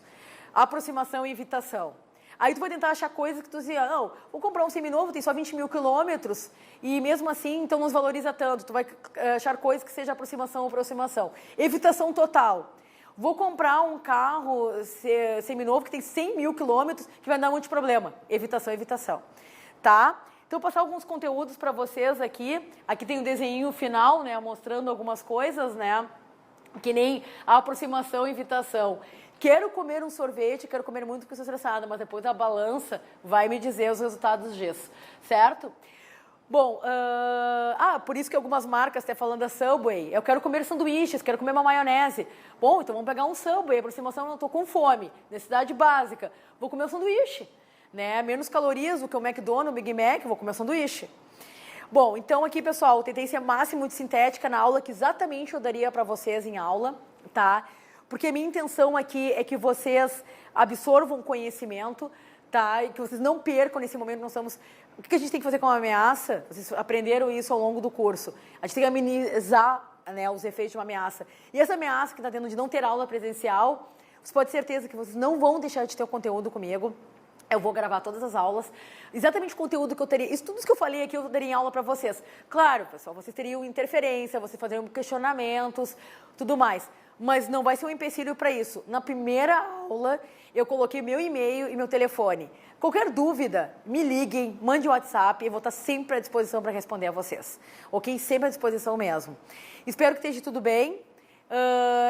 Aproximação e evitação. Aí tu vai tentar achar coisas que tu dizia, não, vou comprar um seminovo, tem só 20 mil quilômetros, e mesmo assim, então não valoriza tanto. Tu vai achar coisas que seja aproximação ou aproximação. Evitação total. Vou comprar um carro seminovo que tem 100 mil quilômetros, que vai dar muito problema. Evitação. Tá? Então, eu vou passar alguns conteúdos para vocês aqui. Aqui tem um desenho final, né, mostrando algumas coisas, né, que nem a aproximação e evitação. Quero comer um sorvete, quero comer muito porque estou estressada, mas depois a balança vai me dizer os resultados disso, certo? Bom, por isso que algumas marcas, até falando da Subway, eu quero comer sanduíches, quero comer uma maionese. Bom, então vamos pegar um Subway, aproximação, eu estou com fome, necessidade básica, vou comer um sanduíche, né? Menos calorias do que o McDonald's, o Big Mac, vou comer um sanduíche. Bom, então aqui, pessoal, eu tentei ser máximo de sintética na aula, que exatamente eu daria para vocês em aula, tá? Porque a minha intenção aqui é que vocês absorvam conhecimento, tá? E que vocês não percam nesse momento. Nós estamos... O que a gente tem que fazer com a ameaça? Vocês aprenderam isso ao longo do curso. A gente tem que amenizar, né, os efeitos de uma ameaça. E essa ameaça que está tendo de não ter aula presencial, você pode ter certeza que vocês não vão deixar de ter o conteúdo comigo. Eu vou gravar todas as aulas, exatamente o conteúdo que eu teria, isso tudo que eu falei aqui eu daria em aula para vocês. Claro, pessoal, vocês teriam interferência, vocês fariam questionamentos, tudo mais, mas não vai ser um empecilho para isso. Na primeira aula, eu coloquei meu e-mail e meu telefone. Qualquer dúvida, me liguem, mande um WhatsApp, eu vou estar sempre à disposição para responder a vocês. Ok? Sempre à disposição mesmo. Espero que esteja tudo bem.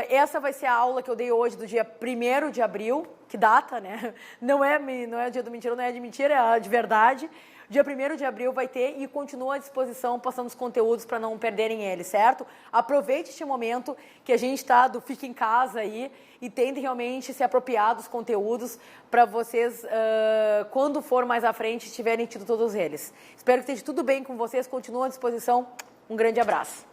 Essa vai ser a aula que eu dei hoje do dia 1º de abril, que data, né? Não é dia do mentira, não é de mentira, é de verdade. Dia 1º de abril vai ter e continua à disposição, passando os conteúdos para não perderem eles, certo? Aproveite este momento que a gente está do Fica em Casa aí e tentem realmente se apropriar dos conteúdos para vocês, quando for mais à frente, tiverem tido todos eles. Espero que esteja tudo bem com vocês, continua à disposição. Um grande abraço.